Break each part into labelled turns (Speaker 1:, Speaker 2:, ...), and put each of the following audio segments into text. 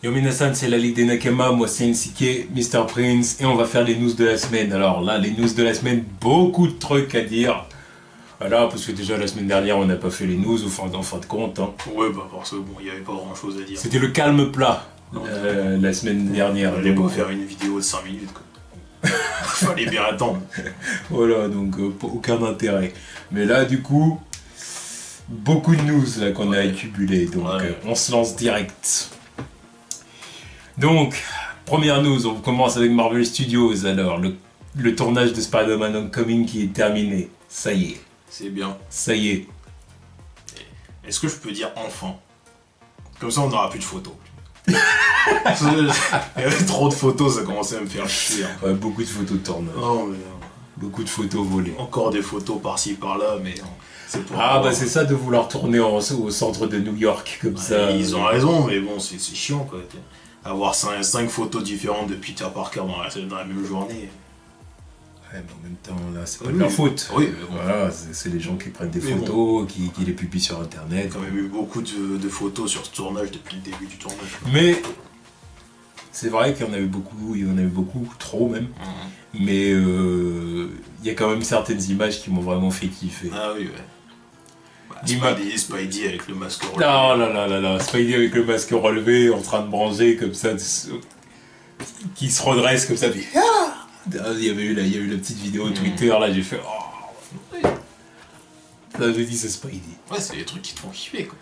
Speaker 1: Yo minasan, c'est la Ligue des Nakama, moi c'est NCK, Mr. Prince, et on va faire les news de la semaine. Alors là, les news de la semaine, beaucoup de trucs à dire. Voilà, parce que déjà la semaine dernière, on n'a pas fait les news, en fin de compte. Hein.
Speaker 2: Ouais, bah parce que bon, il n'y avait pas grand chose à dire.
Speaker 1: C'était le calme plat, la semaine dernière.
Speaker 2: On allait pas faire une vidéo de 5 minutes, quoi. Fallait bien attendre.
Speaker 1: Voilà, donc aucun intérêt. Mais là, du coup, beaucoup de news là qu'on a accumulé, donc on se lance direct. Donc, première news, on commence avec Marvel Studios. Alors, le tournage de Spider-Man Homecoming qui est terminé. Ça y est.
Speaker 2: C'est bien.
Speaker 1: Ça y est.
Speaker 2: Est-ce que je peux dire enfin? Comme ça, on n'aura plus de photos. Il y avait trop de photos, ça commençait à me faire chier.
Speaker 1: Ouais, beaucoup de photos de tournage.
Speaker 2: Non, mais
Speaker 1: Beaucoup de photos volées.
Speaker 2: encore des photos par-ci par-là, mais c'est pour.
Speaker 1: Ah, bah c'est ça de vouloir tourner au centre de New York, comme ça.
Speaker 2: Ils ont raison, mais bon, c'est chiant, quoi. Avoir 5 photos différentes de Peter Parker dans la même journée.
Speaker 1: Ouais, mais en même temps, là, c'est pas de leur faute.
Speaker 2: Oui, mais bon.
Speaker 1: Voilà, c'est les gens qui prennent des
Speaker 2: Mais
Speaker 1: photos, qui les publient sur Internet.
Speaker 2: Il y a quand même eu beaucoup de photos sur ce tournage depuis le début du tournage.
Speaker 1: Mais c'est vrai qu'il y en a eu beaucoup, trop même. Mais il y a quand même certaines images qui m'ont vraiment fait kiffer.
Speaker 2: Ah oui, ouais. Bah, Spidey avec le masque relevé.
Speaker 1: Non, là, Spidey avec le masque relevé, en train de branger comme ça, qui se redresse comme ça, puis il y a eu la petite vidéo Twitter, là, j'ai fait là, j'ai dit c'est Spidey.
Speaker 2: Ouais, c'est des trucs qui te font kiffer, quoi.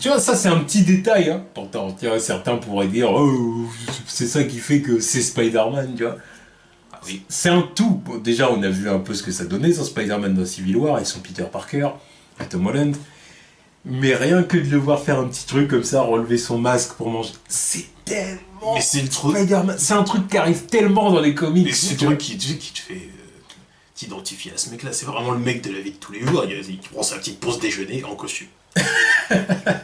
Speaker 1: Tu vois, ça c'est un petit détail, hein. Pourtant, certains pourraient dire, oh, c'est ça qui fait que c'est Spider-Man, tu vois.
Speaker 2: Ah oui.
Speaker 1: C'est un tout. Bon, déjà, on a vu un peu ce que ça donnait, son Spider-Man dans Civil War et son Peter Parker, et Tom Holland. Mais rien que de le voir faire un petit truc comme ça, relever son masque pour manger, c'est tellement.
Speaker 2: Mais c'est le truc.
Speaker 1: Spider-Man, c'est un truc qui arrive tellement dans les comics.
Speaker 2: Mais c'est le truc qui te fait t'identifier à ce mec-là. C'est vraiment le mec de la vie de tous les jours. Il prend sa petite pause déjeuner en costume.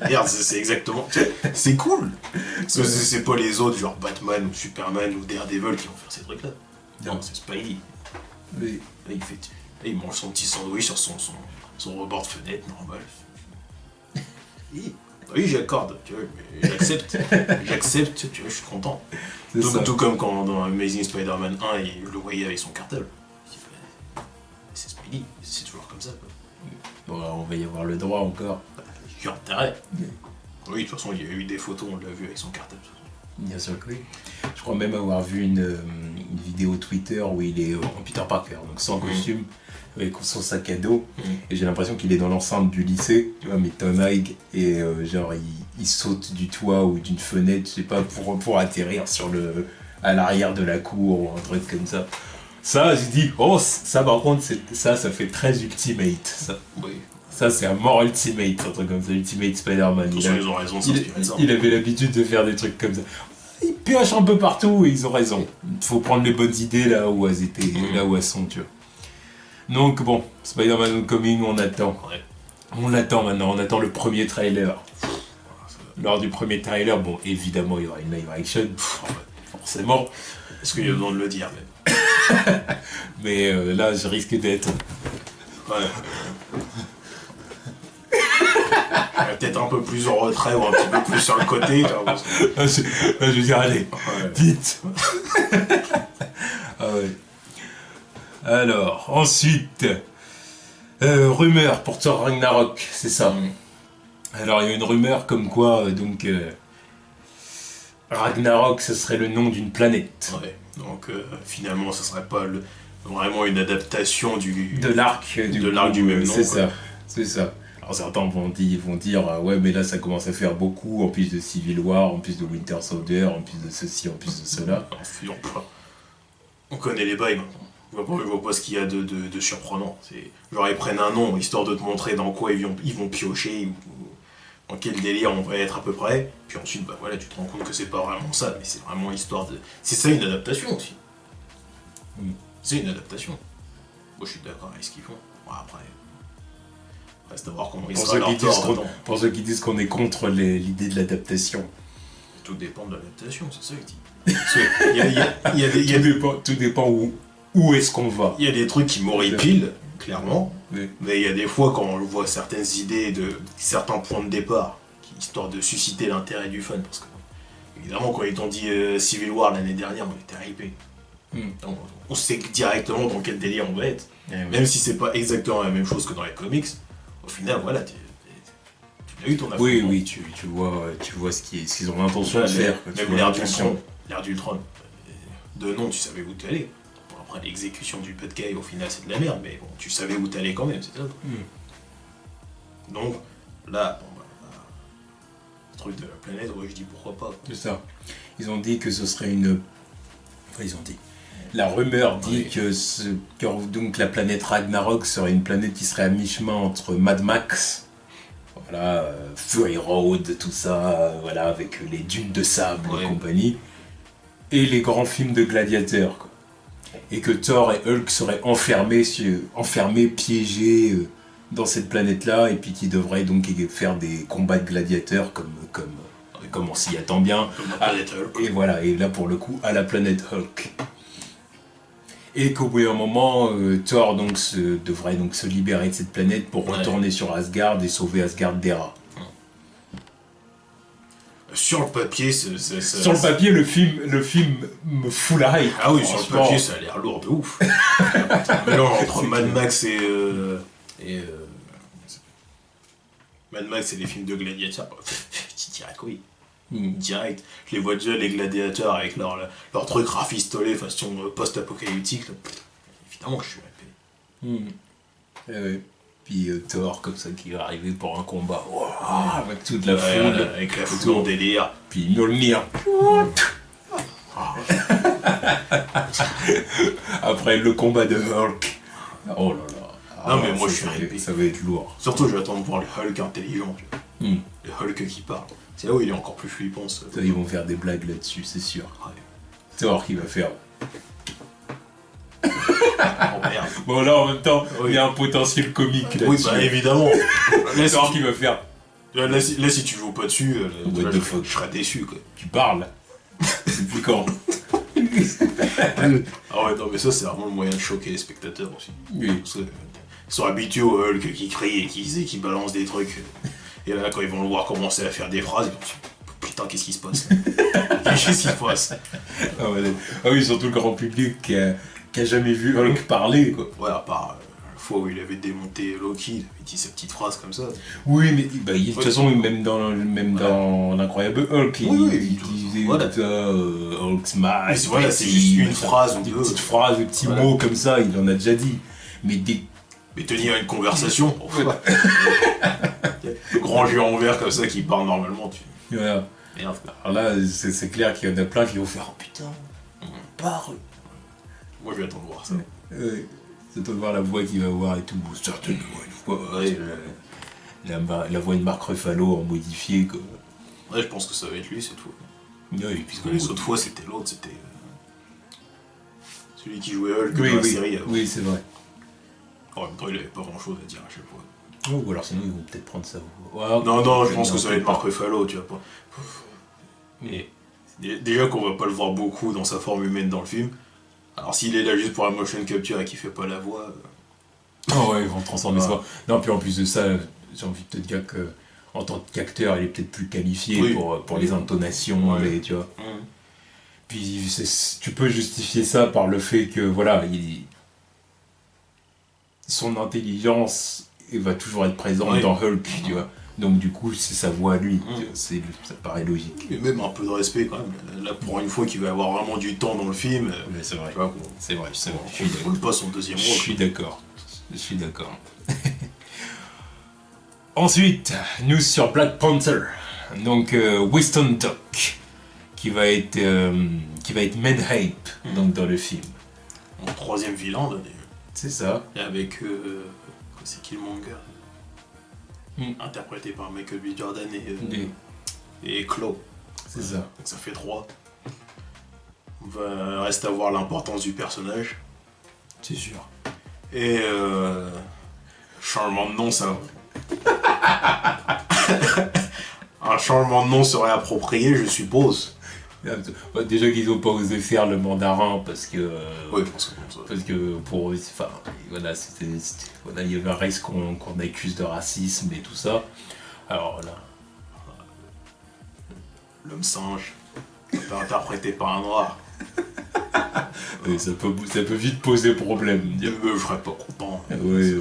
Speaker 2: Regarde, c'est exactement. C'est cool. Parce que c'est pas les autres, genre Batman ou Superman ou Daredevil qui vont faire ces trucs-là. Non, c'est Spidey.
Speaker 1: Oui.
Speaker 2: Là, il mange son petit sandwich sur son rebord de fenêtre, normal. Oui, j'accorde, tu vois, mais j'accepte, tu vois, je suis content. Tout comme quand dans Amazing Spider-Man 1, il le voyait avec son cartable. C'est Spidey, c'est toujours comme ça, quoi.
Speaker 1: Bon, on va y avoir le droit encore.
Speaker 2: Il y a intérêt. Oui, de toute façon, il y a eu des photos, on l'a vu avec son cartable.
Speaker 1: Bien sûr que oui. Je crois même avoir vu une vidéo Twitter où il est en Peter Parker, donc sans costume, avec son sac à dos, et j'ai l'impression qu'il est dans l'enceinte du lycée, tu vois, mais Tom Haig, et genre il saute du toit ou d'une fenêtre, je sais pas, pour atterrir à l'arrière de la cour ou un truc comme ça. Ça, j'ai dit, oh, ça par contre, ça fait très Ultimate, ça.
Speaker 2: Oui.
Speaker 1: Ça, c'est un mort Ultimate, un truc comme ça, Ultimate Spider-Man.
Speaker 2: Ils ont raison de s'inspirer de ça.
Speaker 1: Il avait l'habitude de faire des trucs comme ça. Ils piochent un peu partout et ils ont raison. Il faut prendre les bonnes idées là où elles étaient, là où elles sont, tu vois. Donc bon, Spider-Man Homecoming, on attend.
Speaker 2: Ouais.
Speaker 1: On l'attend maintenant, on attend le premier trailer. Lors du premier trailer, bon, évidemment, il y aura une live action, forcément.
Speaker 2: Est-ce qu'il y a besoin de le dire, même?
Speaker 1: Mais là, je risque d'être...
Speaker 2: Ouais. Peut-être un peu plus en retrait ou un petit peu plus sur le côté.
Speaker 1: Je veux dire, allez, vite. Ah ouais. Alors, ensuite, rumeur pour Thor Ragnarok, c'est ça. Alors, il y a une rumeur comme quoi, Ragnarok, ce serait le nom d'une planète.
Speaker 2: Ouais, donc finalement, ce serait pas vraiment une adaptation
Speaker 1: de l'arc
Speaker 2: du même nom.
Speaker 1: C'est ça, c'est ça. Alors certains vont dire ouais, mais là ça commence à faire beaucoup, en plus de Civil War, en plus de Winter Soldier, en plus de ceci, en plus de cela.
Speaker 2: On connaît les bails maintenant. Je vois pas ce qu'il y a de surprenant. Genre ils prennent un nom histoire de te montrer dans quoi ils vont piocher, ou dans quel délire on va être à peu près. Puis ensuite, bah voilà, tu te rends compte que c'est pas vraiment ça, mais c'est vraiment histoire de. C'est ça une adaptation aussi. C'est une adaptation. Moi je suis d'accord avec ce qu'ils font. Bon, après. Reste à voir comment ils sera leur tort.
Speaker 1: Pour ceux qui disent qu'on est contre l'idée de l'adaptation.
Speaker 2: Tout dépend de l'adaptation, c'est ça que je dis.
Speaker 1: Tout dépend où est-ce qu'on va.
Speaker 2: Il y a des trucs qui m'horripilent, clairement.
Speaker 1: Oui.
Speaker 2: Mais il y a des fois quand on voit certaines idées de certains points de départ, histoire de susciter l'intérêt du fan, parce que Évidemment, quand ils t'ont dit Civil War l'année dernière, on était hypés. On sait directement dans quel délire on va être. Même si c'est pas exactement la même chose que dans les comics, au final, voilà, tu as eu ton affrontement.
Speaker 1: Oui, tu vois ce qu'ils ont l'intention de faire.
Speaker 2: Même l'ère d'Ultron. De nom, tu savais où tu allais. Bon, après, l'exécution du Bad Guy, au final, c'est de la merde, mais bon, tu savais où tu allais quand même, c'est ça. Donc, là, le truc de la planète, ouais, je dis pourquoi pas.
Speaker 1: C'est ça. Ils ont dit que ce serait une... Enfin, ils ont dit... La rumeur dit que donc la planète Ragnarok serait une planète qui serait à mi-chemin entre Mad Max, voilà, Fury Road, tout ça, voilà, avec les dunes de sable et compagnie, et les grands films de gladiateurs, quoi. Et que Thor et Hulk seraient enfermés, piégés dans cette planète-là, et puis qui devraient donc faire des combats de gladiateurs comme on s'y attend bien.
Speaker 2: Comme la planète Hulk.
Speaker 1: Et voilà, et là pour le coup, à la planète Hulk. Et qu'au bout d'un moment, Thor donc, devrait donc se libérer de cette planète pour retourner sur Asgard et sauver Asgard d'Hera.
Speaker 2: Sur le papier, sur
Speaker 1: le papier, le film me fout la hype.
Speaker 2: Ah oui, sur le papier, ça a l'air lourd de ouf. Mais non, entre Mad Max et Mad Max et les films de gladiateurs, tu dirais que oui. Direct. Je les vois déjà, les gladiateurs, avec leur truc rafistolé façon post-apocalyptique. Évidemment que je suis hypé.
Speaker 1: Puis Thor, comme ça, qui va arriver pour un combat. Wow, avec toute la foule.
Speaker 2: Avec la foule en délire.
Speaker 1: Puis Mjolnir. Après le combat de Hulk. Oh là là.
Speaker 2: Non, mais moi je suis hypé.
Speaker 1: Ça va être lourd.
Speaker 2: Surtout, je vais attendre de voir le Hulk intelligent. Tu vois. Le Hulk qui parle. C'est là où il est encore plus flippant.
Speaker 1: Ils vont faire des blagues là-dessus, c'est sûr. Thor qui va faire.
Speaker 2: Oh merde.
Speaker 1: Bon, là en même temps, il y a un potentiel comique là-dessus.
Speaker 2: Oui, bah évidemment.
Speaker 1: Thor qui va faire.
Speaker 2: Là, si tu joues pas dessus,
Speaker 1: je
Speaker 2: serais déçu, quoi.
Speaker 1: Tu parles. C'est plus quand.
Speaker 2: Ah ouais, non, mais ça, c'est vraiment le moyen de choquer les spectateurs aussi.
Speaker 1: Oui.
Speaker 2: Parce que, ils sont habitués au Hulk qui crie et qui balance des trucs. Et là, quand ils vont le voir commencer à faire des phrases, ils vont se dire putain, qu'est-ce qui se passe? Qu'est-ce qui se passe?
Speaker 1: Ah oui, surtout le grand public qui a jamais vu Hulk parler, quoi.
Speaker 2: Ouais, à part la fois où il avait démonté Loki, il avait dit ces petites phrases comme ça.
Speaker 1: Oui, mais de toute façon, même dans l'incroyable Hulk, il disait Hulk smash.
Speaker 2: Voilà, c'est juste une phrase ou
Speaker 1: des
Speaker 2: deux.
Speaker 1: Petites phrases, des petits mots comme ça, il en a déjà dit.
Speaker 2: Mais tenir une conversation, le grand géant en vert comme ça qui parle normalement,
Speaker 1: Voilà.
Speaker 2: Merde.
Speaker 1: Alors là, c'est clair qu'il y en a plein qui vont faire oh putain, parle.
Speaker 2: Moi je vais attendre de voir ça.
Speaker 1: C'est de voir la voix qu'il va avoir et tout. Certainement une voix. La voix de Marc Ruffalo en modifié. Quoi.
Speaker 2: Ouais, je pense que ça va être lui cette fois.
Speaker 1: Oui,
Speaker 2: puisque les autres fois c'était l'autre, c'était celui qui jouait Hulk dans la série.
Speaker 1: Oui, c'est vrai.
Speaker 2: En même temps, il avait pas grand chose à dire à chaque fois.
Speaker 1: Oh, ou alors sinon ils vont peut-être prendre sa voix. Ouais,
Speaker 2: non, je pense que ça va être Marc Ruffalo, tu vois pas. Mais déjà qu'on va pas le voir beaucoup dans sa forme humaine dans le film. Alors s'il est là juste pour la motion capture et qu'il fait pas la voix.
Speaker 1: Oh ouais, ils vont transformer sa voix. Non, puis en plus de ça, j'ai envie de te dire que en tant qu'acteur, il est peut-être plus qualifié pour les intonations, tu vois. Puis tu peux justifier ça par le fait que voilà, son intelligence va toujours être présente dans Hulk, tu vois. Donc du coup, c'est sa voix à lui, ça paraît logique.
Speaker 2: Et même un peu de respect quand même. Là, pour une fois qu'il va avoir vraiment du temps dans le film.
Speaker 1: Mais c'est vrai. C'est vrai.
Speaker 2: Je ne roule pas son deuxième rôle.
Speaker 1: Je suis d'accord. Ensuite, news sur Black Panther. Donc Winston Duck, qui va être Manhape donc dans le film.
Speaker 2: Mon troisième vilain d'ailleurs.
Speaker 1: C'est ça.
Speaker 2: Et avec c'est qui le manga interprété par Michael B. Jordan et Claw.
Speaker 1: C'est ça.
Speaker 2: Donc ça fait 3. Reste à voir l'importance du personnage.
Speaker 1: C'est sûr. Et
Speaker 2: changement de nom, ça. Un changement de nom serait approprié, je suppose.
Speaker 1: Déjà qu'ils n'ont pas osé faire le mandarin parce que.
Speaker 2: Oui, je pense que comme ça.
Speaker 1: Parce que pour. Enfin, voilà, il y avait un risque qu'on accuse de racisme et tout ça. Alors là.
Speaker 2: L'homme singe. Pas interprété par un noir.
Speaker 1: Oui, ça peut vite poser problème.
Speaker 2: Je serais pas content.
Speaker 1: Oui,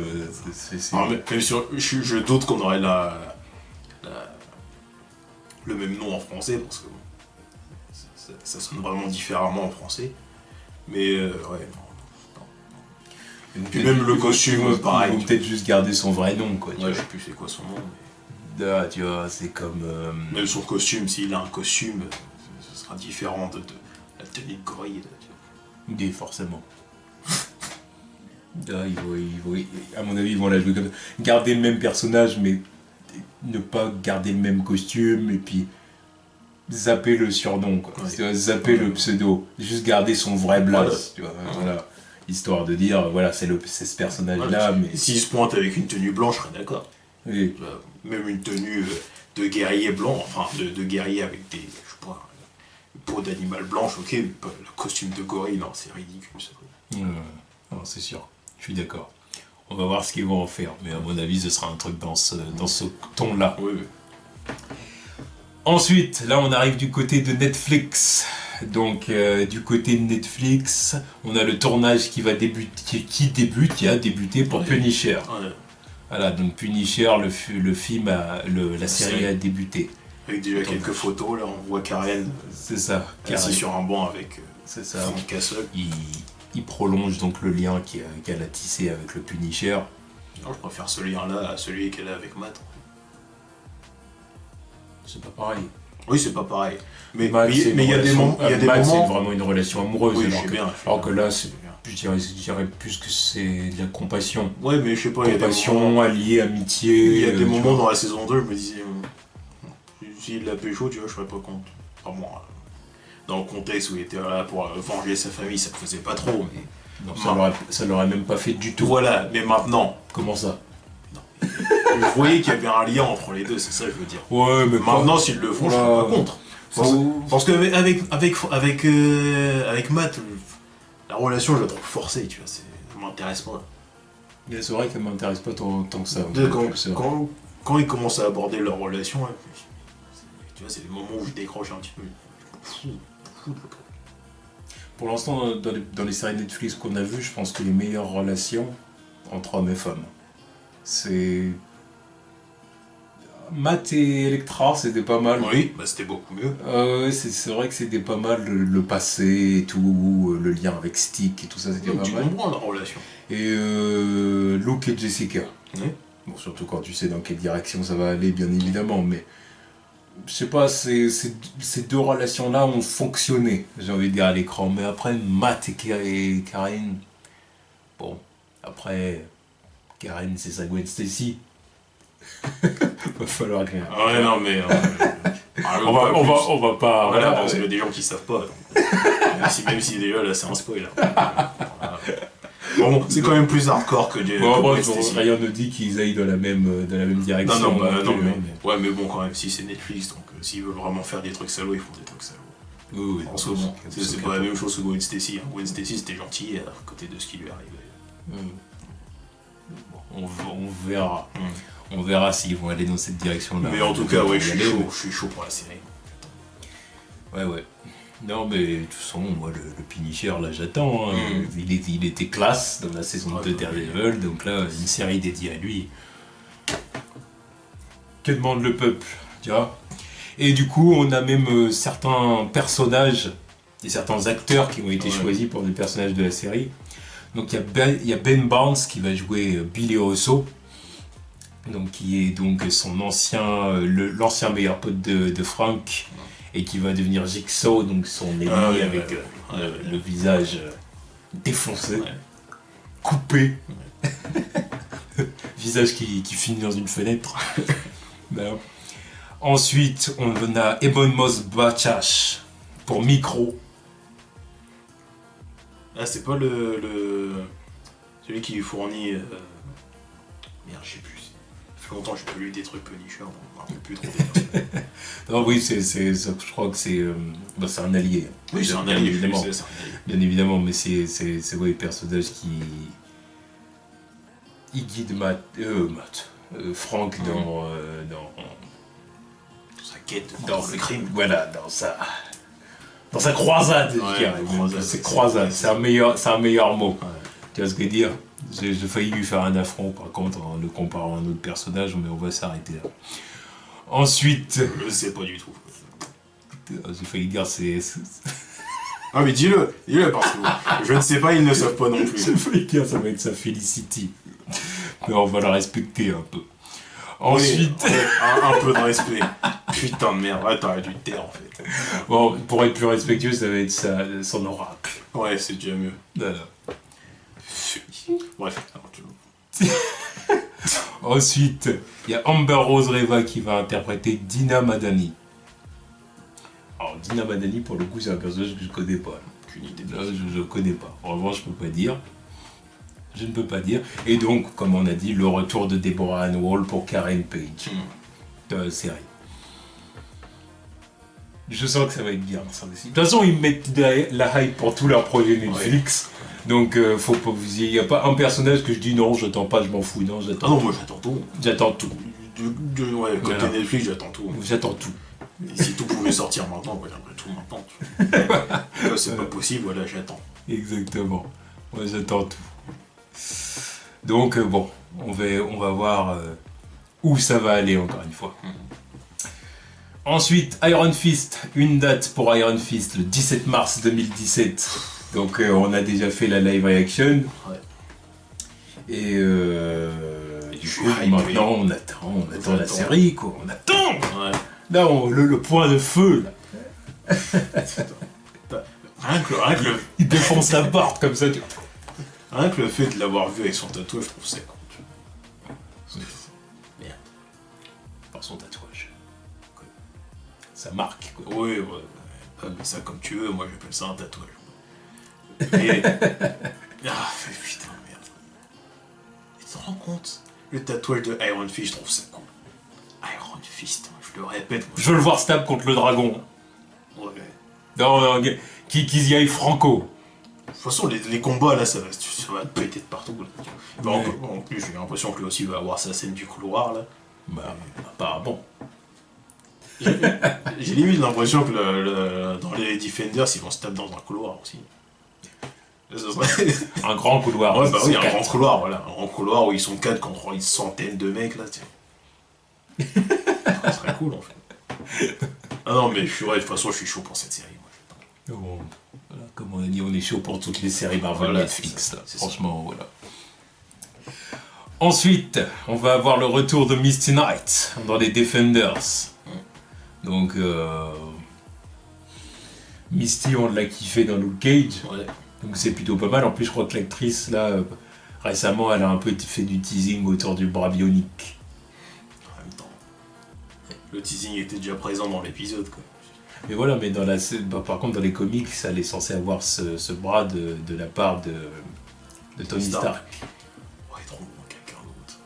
Speaker 1: c'est...
Speaker 2: Alors, même si je doute qu'on aurait le même nom en français, parce que bon, ça sonne vraiment différemment en français. Mais ouais, non. Puis même le costume, pareil.
Speaker 1: Ils vont peut-être juste garder son vrai nom, quoi.
Speaker 2: Ouais, je sais plus c'est quoi son nom. Mais...
Speaker 1: Ah, tu vois, c'est comme...
Speaker 2: Même son costume, s'il a un costume, ce sera différent de la tenue de gorille.
Speaker 1: Oui, forcément. Là, à mon avis, ils vont la jouer comme ça. Garder le même personnage, mais ne pas garder le même costume, et puis zapper le surnom, quoi. Ouais. Zapper le pseudo. Juste garder son vrai blaze, tu vois. Voilà. Histoire de dire, voilà, c'est ce personnage-là, mais...
Speaker 2: S'il se pointe avec une tenue blanche, je serais d'accord.
Speaker 1: Oui.
Speaker 2: Même une tenue de guerrier blanc, enfin, de guerrier avec des... je sais pas, une peau d'animal blanche, ok, mais pas le costume de gorille, non, c'est ridicule, ça.
Speaker 1: Non, c'est sûr. Je suis d'accord. On va voir ce qu'ils vont en faire, mais à mon avis, ce sera un truc dans ce ton-là.
Speaker 2: Oui.
Speaker 1: Ensuite, là, on arrive du côté de Netflix. Donc, du côté de Netflix, on a le tournage qui a débuté pour Punisher.
Speaker 2: Ouais.
Speaker 1: Voilà, donc Punisher, le film, la série a débuté.
Speaker 2: Avec déjà quelques photos, là, on voit Karen.
Speaker 1: C'est ça.
Speaker 2: Assis sur un banc avec
Speaker 1: Frank
Speaker 2: Castle.
Speaker 1: Il prolonge donc le lien qu'elle a tissé avec le Punisher.
Speaker 2: Non, je préfère ce lien-là à celui qu'elle a avec Matt.
Speaker 1: C'est pas pareil.
Speaker 2: Oui, c'est pas pareil. Mais
Speaker 1: il y a des moments.
Speaker 2: Matt,
Speaker 1: c'est vraiment une relation amoureuse.
Speaker 2: Oui,
Speaker 1: alors que là, je dirais plus que c'est de la compassion.
Speaker 2: Ouais, mais je sais pas, il y a des
Speaker 1: moments alliés, amitié.
Speaker 2: Il y a des moments dans la saison 2, je me disais, s'il l'a pécho, tu vois, je serais pas contre. Enfin, moi, dans le contexte où il était là pour venger sa famille, ça ne faisait pas trop, mais...
Speaker 1: Non, ça l'aurait même pas fait du tout.
Speaker 2: Voilà, mais maintenant...
Speaker 1: Comment ça?
Speaker 2: Je voyais qu'il y avait un lien entre les deux, c'est ça que je veux dire.
Speaker 1: Ouais, mais
Speaker 2: maintenant, s'ils le font, je suis pas contre. Parce qu'avec Matt, la relation, je la trouve forcée, tu vois, ça m'intéresse pas.
Speaker 1: C'est vrai qu'elle m'intéresse pas tant que ça.
Speaker 2: Quand ils commencent à aborder leur relation, là, tu vois, c'est les moments où je décroche un petit peu. Fou.
Speaker 1: Pour l'instant, dans les séries Netflix qu'on a vues, je pense que les meilleures relations entre hommes et femmes, c'est... Matt et Electra, c'était pas mal.
Speaker 2: Oui, bah c'était beaucoup mieux.
Speaker 1: C'est vrai que c'était pas mal, le passé et tout, le lien avec Stick et tout ça, c'était pas mal.
Speaker 2: Tu comprends la relation.
Speaker 1: Et Luke et Jessica.
Speaker 2: Oui.
Speaker 1: Bon, surtout quand tu sais dans quelle direction ça va aller, bien évidemment, mais... Je sais pas, ces deux relations-là ont fonctionné, j'ai envie de dire, à l'écran. Mais après, Matt et Karen... Bon, après... Karen, c'est sa Gwen Stacy. Va falloir rien.
Speaker 2: Ouais, non, mais...
Speaker 1: on va pas...
Speaker 2: Voilà, parce qu'il y a des gens qui savent pas. Donc, même si déjà, là, c'est un spoil. Bon, c'est quand même plus hardcore que Gwen Stacy.
Speaker 1: Rien ne dit qu'ils aillent dans la même direction.
Speaker 2: Ouais, mais bon, quand même, si c'est Netflix, donc s'ils veulent vraiment faire des trucs salauds, ils font des trucs salauds.
Speaker 1: Oui,
Speaker 2: en ce moment. C'est pas la même chose que Gwen Stacy. Gwen Stacy, c'était gentil à côté de ce qui lui arrivait.
Speaker 1: Bon, on verra. On verra s'ils vont aller dans cette direction-là.
Speaker 2: Mais en tout cas, ouais, je suis chaud pour la série.
Speaker 1: Ouais. Non, mais de toute façon, moi, le Punisher, là, j'attends. Hein. Il était classe dans la saison 2 Daredevil, donc là, une série dédiée à lui. Que demande le peuple, tu vois? Et du coup, on a même certains personnages et certains acteurs qui ont été choisis pour des personnages de la série. Donc il y a Ben Barnes qui va jouer Billy Russo, donc qui est donc l'ancien meilleur pote de Frank, et qui va devenir Jigsaw, donc son ennemi avec le visage défoncé, coupé, visage qui finit dans une fenêtre. Ensuite, on a Ebon Moss-Bachrach pour Micro.
Speaker 2: Ah, c'est pas celui qui fournit... Merde, je sais plus. Ça fait longtemps que j'ai pas lu des trucs Punisher, donc je me rappelle plus trop.
Speaker 1: Non, oui, je crois que c'est un allié.
Speaker 2: Oui, c'est un allié, évidemment.
Speaker 1: Bien évidemment, mais c'est le personnage qui... Il guide Frank
Speaker 2: dans sa quête, dans le crime.
Speaker 1: Voilà, Dans sa croisade,
Speaker 2: Ouais,
Speaker 1: je dirais.
Speaker 2: croisade,
Speaker 1: C'est
Speaker 2: c'est-
Speaker 1: croisade, c'est un meilleur mot.
Speaker 2: Ouais.
Speaker 1: Tu vois ce que je veux dire? J'ai failli lui faire un affront, par contre, en le comparant à un autre personnage, mais on va s'arrêter là. Ensuite,
Speaker 2: Je sais pas du tout.
Speaker 1: j'ai failli dire
Speaker 2: Ah mais dis-le, parce que je ne sais pas, ils ne savent pas non
Speaker 1: j'ai
Speaker 2: plus.
Speaker 1: failli dire ça va être sa Felicity. Mais on va la respecter un peu.
Speaker 2: Oui,
Speaker 1: Ensuite,
Speaker 2: ouais, un peu de respect. Putain de merde, ouais, t'aurais dû te taire en fait.
Speaker 1: bon, pour être plus respectueux, ça va être son oracle.
Speaker 2: Ouais, c'est déjà mieux.
Speaker 1: Voilà.
Speaker 2: Bref, alors, tu...
Speaker 1: Ensuite, il y a Amber Rose Reva qui va interpréter Dina Madani. Alors, Dina Madani, pour le coup, c'est un personnage que je connais pas.
Speaker 2: aucune idée.
Speaker 1: Là, je ne connais pas. Vraiment, je peux pas dire. Je ne peux pas dire. Et donc, comme on a dit, le retour de Deborah Ann Woll pour Karen Page. De la série. Je sens que ça va être bien, ça aussi. De toute façon, ils mettent la hype pour tous leurs projets Netflix. Ouais. Donc, faut pas vous y... Il n'y a pas un personnage que je dis non, j'attends pas, je m'en fous. Non, j'attends.
Speaker 2: Ah non, moi j'attends tout.
Speaker 1: J'attends tout.
Speaker 2: Ouais, côté voilà. Netflix, j'attends tout.
Speaker 1: J'attends tout.
Speaker 2: Et si tout pouvait sortir maintenant, moi j'aimerais tout maintenant. Là, c'est pas possible, voilà, j'attends.
Speaker 1: Exactement. Moi, j'attends tout. Donc, bon, on va voir où ça va aller, encore une fois. Ensuite, Iron Fist. Une date pour Iron Fist, le 17 mars 2017. Donc, on a déjà fait la live reaction.
Speaker 2: Ouais.
Speaker 1: Et du coup, maintenant, on attend la série, quoi. On attend.
Speaker 2: Ouais.
Speaker 1: Là, le point de feu, là.
Speaker 2: Rien que le...
Speaker 1: Il défonce la porte comme ça.
Speaker 2: Rien que le fait de l'avoir vu avec son tatouage, je trouve ça con.
Speaker 1: Merde. Par son tatouage. Ça marque, quoi.
Speaker 2: Oui, ouais. Appelle ça comme tu veux, moi j'appelle ça un tatouage. Et... Ah, putain, merde. Tu te rends compte? Le tatouage de Iron Fist, je trouve ça cool. Iron Fist, je le répète. Moi,
Speaker 1: je veux le voir stab contre le dragon.
Speaker 2: Ouais.
Speaker 1: Non, qu'ils y aillent franco.
Speaker 2: De toute façon, les combats là, ça va te péter de partout. Là. Ouais. En plus, j'ai l'impression que lui aussi va avoir sa scène du couloir là.
Speaker 1: Bah, apparemment.
Speaker 2: J'ai limite l'impression que dans les Defenders, ils vont se taper dans un couloir aussi.
Speaker 1: Un grand couloir.
Speaker 2: Ouais, bah oui, un grand couloir, voilà. Un grand couloir où ils sont 4 contre une centaine de mecs là, tiens. Ça serait cool en fait. Ah non, mais de toute façon, je suis chaud pour cette série. Moi.
Speaker 1: Bon, voilà, comme on a dit, on est chaud pour toutes les séries Marvel voilà, Netflix. Là. Franchement, voilà. Ensuite, on va avoir le retour de Misty Knight dans les Defenders. Donc, Misty, on l'a kiffé dans Luke Cage.
Speaker 2: Ouais.
Speaker 1: Donc c'est plutôt pas mal. En plus, je crois que l'actrice, là, récemment, elle a un peu fait du teasing autour du bras bionique.
Speaker 2: En même temps, le teasing était déjà présent dans l'épisode, quoi.
Speaker 1: Mais voilà, mais par contre, dans les comics, elle est censée avoir ce bras de la part de Tony Stark.
Speaker 2: Ouais, trop quelqu'un d'autre.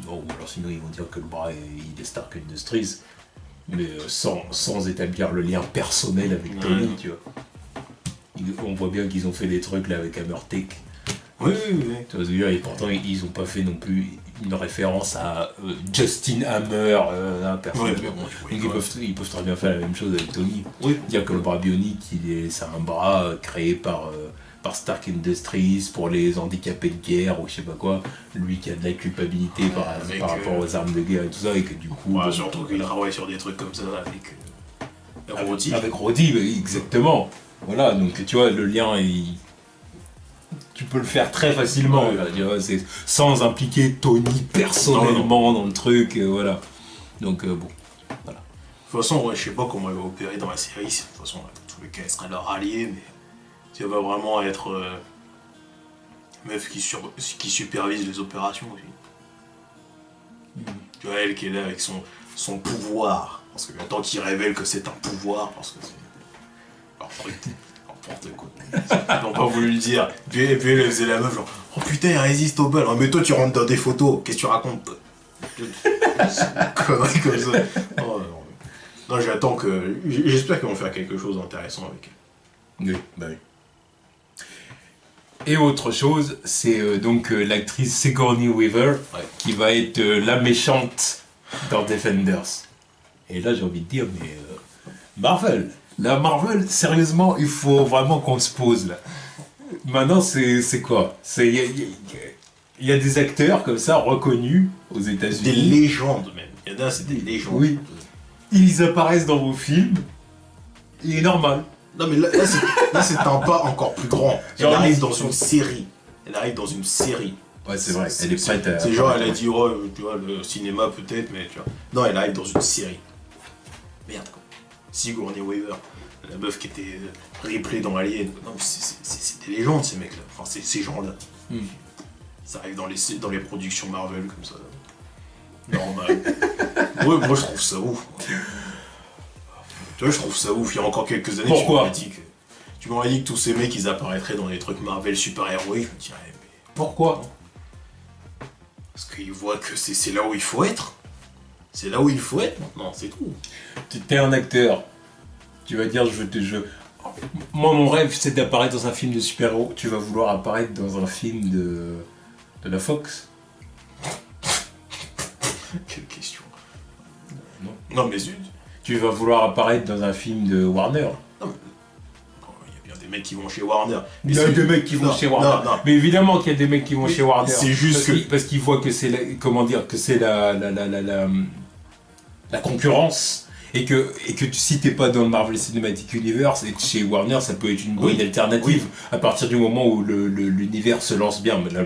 Speaker 1: Bon, alors sinon, ils vont dire que le bras, il est Stark Industries. Mais sans établir le lien personnel avec Tony, tu vois. On voit bien qu'ils ont fait des trucs là avec Hammertech.
Speaker 2: Oui.
Speaker 1: Tu vois, et pourtant ils n'ont pas fait non plus une référence à Justin Hammer, un personnage. Ouais, donc ils peuvent très bien faire la même chose avec Tony.
Speaker 2: Oui.
Speaker 1: Dire que le bras bionique, c'est un bras créé par Stark Industries pour les handicapés de guerre ou je sais pas quoi. Lui qui a de la culpabilité par rapport aux armes de guerre et tout ça, et que du coup.
Speaker 2: Ouais, surtout qu'il travaille sur des trucs comme ça avec Rhodey.
Speaker 1: Avec Rhodey, exactement. Voilà, donc tu vois, le lien, tu peux le faire très facilement, là, tu vois, sans impliquer Tony personnellement dans le truc, voilà. Donc bon, voilà.
Speaker 2: De toute façon, ouais, je sais pas comment il va opérer dans la série, de toute façon, dans tous les cas, elle sera leur allié, mais ça va vraiment être meuf qui supervise les opérations aussi. Tu vois, elle qui est là avec son pouvoir, parce que tant qu'il révèle que c'est un pouvoir, parce que c'est... N'importe quoi. Ils n'ont pas voulu le dire. Puis elle faisait la meuf genre oh putain il résiste aux balles. Oh, mais toi tu rentres dans des photos. Qu'est-ce que tu racontes? Connerie comme ça. Oh, non, j'attends que. J'espère qu'ils vont faire quelque chose d'intéressant avec elle.
Speaker 1: Oui, bah oui. Et autre chose, c'est donc l'actrice Sigourney Weaver qui va être la méchante dans Defenders. Et là j'ai envie de dire mais Marvel. La Marvel, sérieusement, il faut vraiment qu'on se pose là. Maintenant, c'est quoi? Il y a des acteurs comme ça reconnus aux
Speaker 2: Des
Speaker 1: États-Unis.
Speaker 2: légendes même. Il y en a, c'est des légendes.
Speaker 1: Oui. Ils apparaissent dans vos films. Il est normal.
Speaker 2: Non mais là c'est un pas encore plus grand. Elle
Speaker 1: Genre,
Speaker 2: arrive
Speaker 1: ils
Speaker 2: dans
Speaker 1: sont-
Speaker 2: une série. Elle arrive dans une série.
Speaker 1: Ouais, c'est vrai. Elle est prête à.
Speaker 2: C'est genre, elle a dit, oh, tu vois, le cinéma peut-être, mais tu vois. Non, elle arrive dans une série. Merde, quoi. Sigourney Weaver, la meuf qui était Ripley dans Alien. Non, mais c'est des légendes, ces mecs-là. Enfin, ces gens-là. Ça arrive dans les productions Marvel, comme ça. Normal. Ouais, moi, je trouve ça ouf. Tu vois, je trouve ça ouf. Il y a encore quelques années,
Speaker 1: Pourquoi
Speaker 2: tu m'aurais dit que tous ces mecs, ils apparaîtraient dans les trucs Marvel super-héroïques. Je me dirais, mais...
Speaker 1: Pourquoi?
Speaker 2: Parce qu'ils voient que c'est là où il faut être. C'est là où il faut être maintenant, c'est tout.
Speaker 1: T'es un acteur. Tu vas dire, Moi, mon rêve, c'est d'apparaître dans un film de super-héros. Tu vas vouloir apparaître dans un film de la Fox?
Speaker 2: Quelle question.
Speaker 1: Non.
Speaker 2: Non mais zut.
Speaker 1: Tu vas vouloir apparaître dans un film de Warner?
Speaker 2: Il y a bien des mecs qui vont chez Warner. Mais
Speaker 1: Il y a des mecs qui vont chez Warner.
Speaker 2: Non.
Speaker 1: Mais évidemment qu'il y a des mecs qui vont chez Warner.
Speaker 2: C'est juste
Speaker 1: parce qu'ils voient que c'est la concurrence. Et que si t'es pas dans le Marvel Cinematic Universe et chez Warner, ça peut être une bonne alternative à partir du moment où l'univers se lance bien. Mais là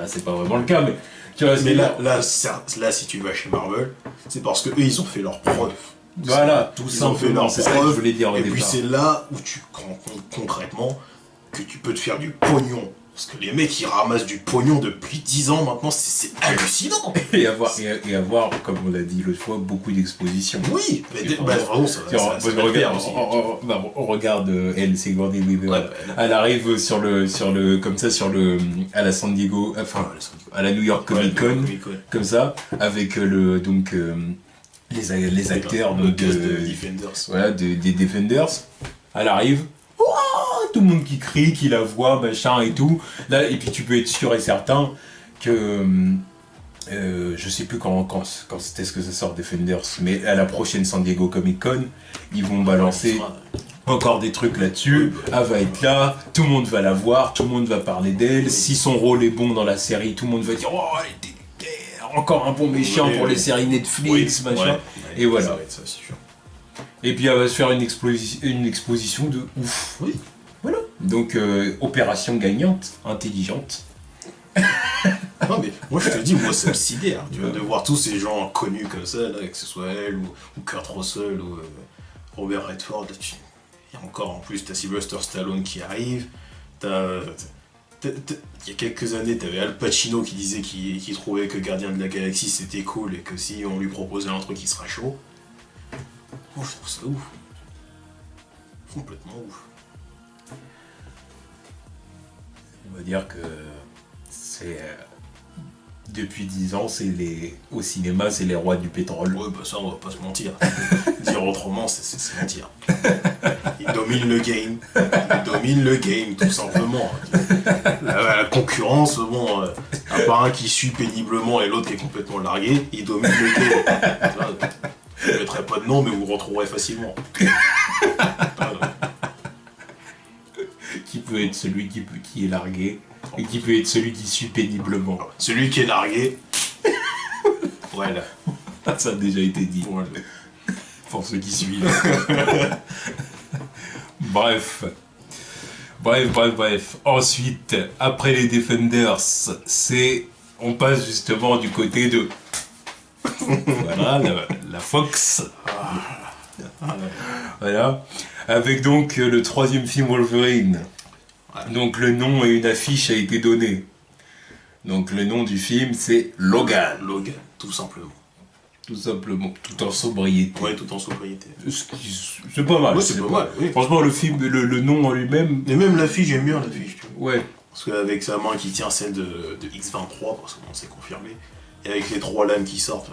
Speaker 1: c'est pas vraiment le cas. Mais tu vois,
Speaker 2: mais là, si tu vas chez Marvel, c'est parce que eux ils ont fait leurs preuves.
Speaker 1: Voilà, tout simplement. C'est ça que je voulais dire au
Speaker 2: Et
Speaker 1: départ.
Speaker 2: puis c'est là où tu te rends compte concrètement que tu peux te faire du pognon. Parce que les mecs ils ramassent du pognon depuis 10 ans maintenant, c'est hallucinant.
Speaker 1: Et avoir, comme on l'a dit l'autre fois, beaucoup d'expositions.
Speaker 2: Oui, mais vraiment ça va
Speaker 1: regarde,
Speaker 2: aussi.
Speaker 1: on regarde elle, Sigourney Weaver.
Speaker 2: Ouais,
Speaker 1: elle arrive à la San Diego, enfin à la New York Comic Con, comme ça, avec les acteurs
Speaker 2: de
Speaker 1: de
Speaker 2: Defenders.
Speaker 1: Voilà, des Defenders. Elle arrive. Tout le monde qui crie, qui la voit, machin et tout. Là, et puis tu peux être sûr et certain que je sais plus quand c'était ce que ça sort Defenders, mais à la prochaine San Diego Comic Con, ils vont balancer encore des trucs là-dessus. Elle va être là, tout le monde va la voir, tout le monde va parler d'elle. Si son rôle est bon dans la série, tout le monde va dire, oh, elle était encore un bon méchant pour les séries Netflix, machin. Et voilà.
Speaker 2: Ça va être ça, c'est sûr.
Speaker 1: Et puis elle va se faire une exposition de ouf.
Speaker 2: Oui.
Speaker 1: Voilà. Donc opération gagnante, intelligente.
Speaker 2: Non mais moi je te dis, moi ça me sidère, tu vois, de voir tous ces gens connus comme ça, là, que ce soit elle ou Kurt Russell ou Robert Redford, là, et encore en plus t'as Sylvester Stallone qui arrive, il y a quelques années t'avais Al Pacino qui disait qu'il trouvait que Gardien de la Galaxie c'était cool et que si on lui proposait un truc il sera chaud. Moi je trouve ça ouf. Complètement ouf.
Speaker 1: On va dire que c'est depuis 10 ans, au cinéma, c'est les rois du pétrole.
Speaker 2: Ouais, bah ça, on va pas se mentir. Dire autrement, c'est se mentir. Ils dominent le game, tout simplement. La concurrence, bon, à part un qui suit péniblement et l'autre qui est complètement largué, ils dominent le game. Là, je ne mettrai pas de nom, mais vous retrouverez facilement.
Speaker 1: Qui peut être celui qui est largué, et qui peut être celui qui suit péniblement.
Speaker 2: Celui qui est largué, voilà.
Speaker 1: Ça a déjà été dit.
Speaker 2: Voilà.
Speaker 1: Pour ceux qui suivent. Bref. Ensuite, après les Defenders, on passe justement du côté de... Voilà, la Fox. Voilà. Avec donc le troisième film Wolverine. Donc le nom et une affiche a été donné. Donc le nom du film c'est Logan.
Speaker 2: Logan, tout simplement.
Speaker 1: Tout simplement, tout en sobriété.
Speaker 2: Ouais, tout en sobriété.
Speaker 1: C'est pas mal.
Speaker 2: Ouais, c'est pas mal, oui.
Speaker 1: Franchement, le film, le nom en lui-même.
Speaker 2: Et même l'affiche, j'aime bien l'affiche, tu vois.
Speaker 1: Ouais.
Speaker 2: Parce qu'avec sa main qui tient celle de X23, parce que bon, c'est confirmé, et avec les 3 lames qui sortent,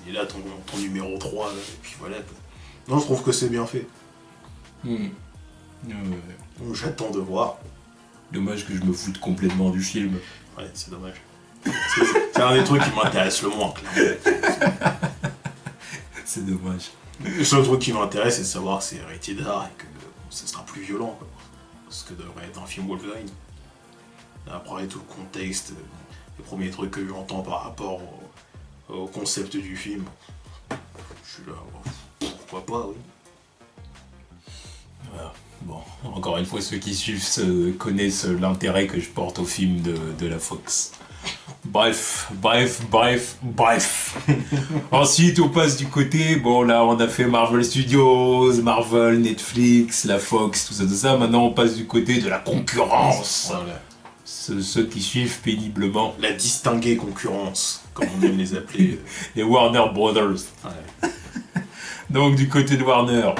Speaker 2: il est là ton numéro 3, là, et puis voilà. Non, je trouve que c'est bien fait. Donc, j'attends de voir.
Speaker 1: Dommage que je me foute complètement du film.
Speaker 2: Ouais, c'est dommage. C'est un des trucs qui m'intéresse le moins, clairement.
Speaker 1: C'est dommage.
Speaker 2: Le seul truc qui m'intéresse, c'est de savoir que c'est rated R et que ça sera plus violent, quoi. Ce que devrait être un film Wolverine. Après, tout le contexte, les premiers trucs que j'entends par rapport au concept du film, je suis là, pourquoi pas, oui.
Speaker 1: Voilà. Bon, encore une fois, ceux qui suivent connaissent l'intérêt que je porte au film de la Fox. Bref. Ensuite, on passe du côté, bon là, on a fait Marvel Studios, Marvel, Netflix, la Fox, tout ça. Maintenant, on passe du côté de la concurrence.
Speaker 2: Voilà.
Speaker 1: Ceux qui suivent péniblement.
Speaker 2: La distinguée concurrence, comme on aime les appeler.
Speaker 1: Les Warner Brothers.
Speaker 2: Ouais.
Speaker 1: Donc, du côté de Warner,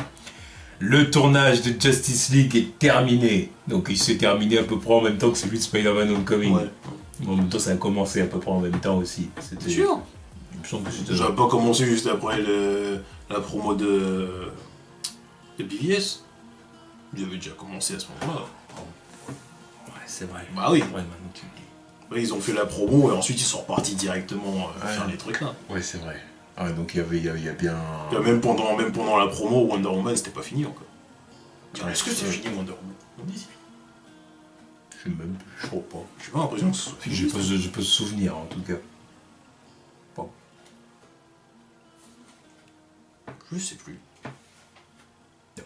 Speaker 1: le tournage de Justice League est terminé. Donc, il s'est terminé à peu près en même temps que celui de Spider-Man Homecoming.
Speaker 2: Ouais.
Speaker 1: En même temps, ça a commencé à peu près en même temps aussi. C'était
Speaker 2: sûr.
Speaker 1: Il me semble que c'était...
Speaker 2: Ça n'a pas commencé juste après la promo de BVS. Il avait déjà commencé à ce moment-là.
Speaker 1: Ouais, c'est vrai.
Speaker 2: Bah oui.
Speaker 1: Ouais, maintenant tu le dis.
Speaker 2: Ouais, ils ont fait la promo et ensuite ils sont repartis directement faire les trucs là.
Speaker 1: Ouais, c'est vrai. Ah, donc il y a bien...
Speaker 2: Et même pendant la promo, Wonder Woman c'était pas fini encore.
Speaker 1: Ouais,
Speaker 2: Est-ce que c'est fini Wonder Woman? On dit.
Speaker 1: Je sais même plus, je crois pas.
Speaker 2: J'ai pas l'impression que ce soit fini.
Speaker 1: Je peux se souvenir en tout cas. Bon.
Speaker 2: Je sais plus.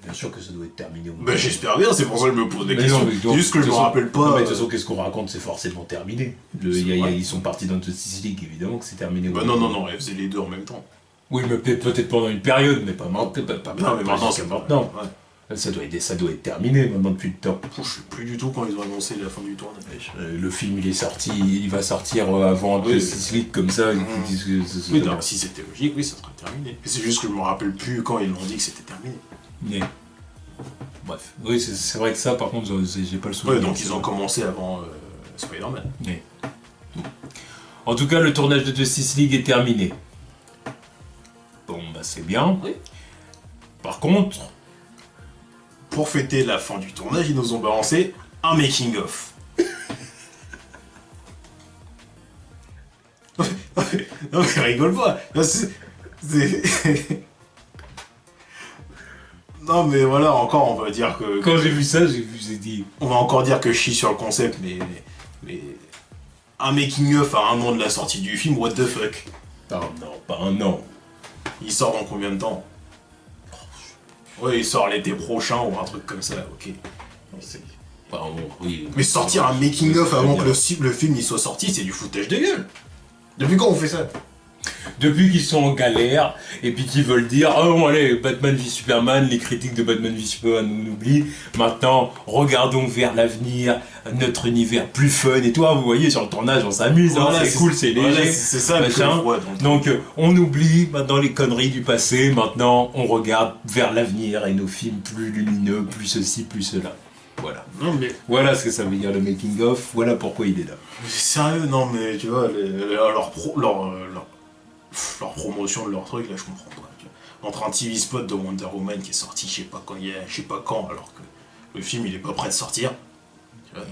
Speaker 1: Bien sûr que ça doit être terminé.
Speaker 2: Bah j'espère bien, c'est pour ça que je me pose des questions.
Speaker 1: Non, mais
Speaker 2: C'est juste que je me rappelle pas.
Speaker 1: Non, mais de toute façon, qu'est-ce qu'on raconte, c'est forcément terminé. Ils sont partis dans Justice League, évidemment que c'est terminé.
Speaker 2: Bah non, ils faisaient les deux en même temps.
Speaker 1: Oui, mais peut-être pendant une période, mais pas maintenant.
Speaker 2: Non, mais maintenant c'est
Speaker 1: maintenant.
Speaker 2: Ouais.
Speaker 1: Ça doit être terminé maintenant depuis le temps.
Speaker 2: Je sais plus du tout quand ils ont annoncé la fin du tournage.
Speaker 1: Le film il va sortir avant Justice League comme ça. Ils disent que
Speaker 2: Oui, non, si c'était logique, oui, ça serait terminé. Mais c'est juste que je me rappelle plus quand ils l'ont dit que c'était terminé.
Speaker 1: Mais... Bref, oui, c'est vrai que ça, par contre, j'ai pas le souvenir.
Speaker 2: Ouais, donc ils ont commencé avant Spider-Man.
Speaker 1: Oui. En tout cas, le tournage de Justice League est terminé. Bon, bah c'est bien.
Speaker 2: Oui.
Speaker 1: Par contre...
Speaker 2: Pour fêter la fin du tournage, ils nous ont balancé un making-of. Non mais rigole pas. Non mais voilà, encore on va dire que...
Speaker 1: Quand j'ai vu ça, j'ai dit...
Speaker 2: On va encore dire que je chie sur le concept, mais... Un making-of à un an de la sortie du film, what the fuck?
Speaker 1: Pas un an.
Speaker 2: Il sort dans combien de temps? Ouais, il sort l'été prochain ou un truc comme ça, ok.
Speaker 1: Oui.
Speaker 2: Mais sortir un making-of avant que le film il soit sorti, c'est du foutage de gueule. Depuis quand on fait ça?
Speaker 1: Depuis qu'ils sont en galère, et puis qu'ils veulent dire « Oh bon, allez, Batman v Superman, les critiques de Batman v Superman, on oublie. Maintenant, regardons vers l'avenir, notre univers plus fun. » Et toi, vous voyez, sur le tournage, on s'amuse,
Speaker 2: voilà,
Speaker 1: c'est cool, c'est léger.
Speaker 2: Voilà, c'est ça,
Speaker 1: machin. Donc, on oublie maintenant les conneries du passé. Maintenant, on regarde vers l'avenir et nos films plus lumineux, plus ceci, plus cela. Voilà.
Speaker 2: Non mais...
Speaker 1: Voilà ce que ça veut dire le making-of, voilà pourquoi il est là.
Speaker 2: Sérieux, non mais tu vois, leur promotion de leur truc, là je comprends pas. Tu vois. Entre un TV spot de Wonder Woman qui est sorti je sais pas quand, alors que le film il est pas prêt de sortir. Tu vois.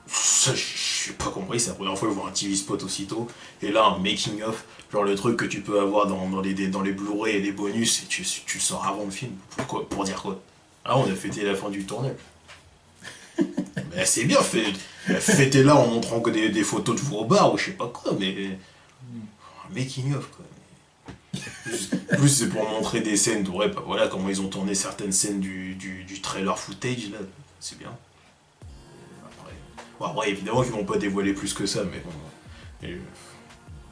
Speaker 2: Ça, j'ai pas compris, c'est la première fois que je vois un TV spot aussitôt. Et là, un making-of, genre le truc que tu peux avoir dans les Blu-ray et les bonus, et tu le sors avant le film. Pourquoi? Pour dire quoi? Ah, on a fêté la fin du tournage. Mais c'est bien, fêtez-la en montrant que des photos de vos bars ou je sais pas quoi, mais... Un making-of, quoi. Plus c'est pour montrer des scènes, ouais, bah voilà comment ils ont tourné certaines scènes du trailer footage, là, c'est bien. Après, évidemment qu'ils vont pas dévoiler plus que ça, mais bon...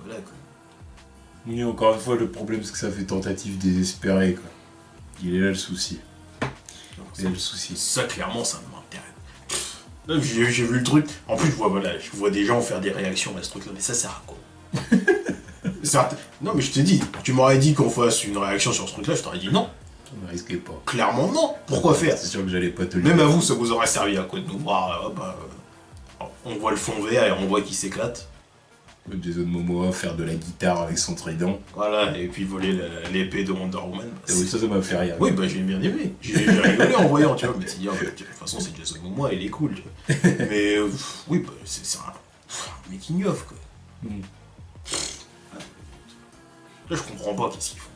Speaker 2: voilà, quoi.
Speaker 1: Oui, encore une fois, le problème, c'est que ça fait tentative désespérée, quoi. Il est là le souci. Il est là le souci.
Speaker 2: Ça, clairement, ça m'intéresse. J'ai vu le truc. En plus, je vois des gens faire des réactions à ce truc-là, mais ça sert à quoi? Non, mais je t'ai dit, tu m'aurais dit qu'on fasse une réaction sur ce truc-là, je t'aurais dit non.
Speaker 1: Ne risquez pas.
Speaker 2: Clairement, non. Pourquoi faire?
Speaker 1: C'est sûr que j'allais pas te le
Speaker 2: Même
Speaker 1: dire.
Speaker 2: à vous, ça vous aurait servi à quoi de nous voir on voit le fond vert et on voit qu'il s'éclate.
Speaker 1: Jason Momoa faire de la guitare avec son trident.
Speaker 2: Voilà, et puis voler l'épée de Wonder Woman.
Speaker 1: Oui, ça m'a fait rire.
Speaker 2: Oui, bah j'ai bien aimé. J'ai rigolé en voyant, tu vois. Mais de toute façon, c'est Jason Momoa, il est cool. Tu vois. Mais oui, bah, c'est un making-of, quoi.
Speaker 1: Mm.
Speaker 2: Là, je comprends pas qu'est-ce qu'ils font.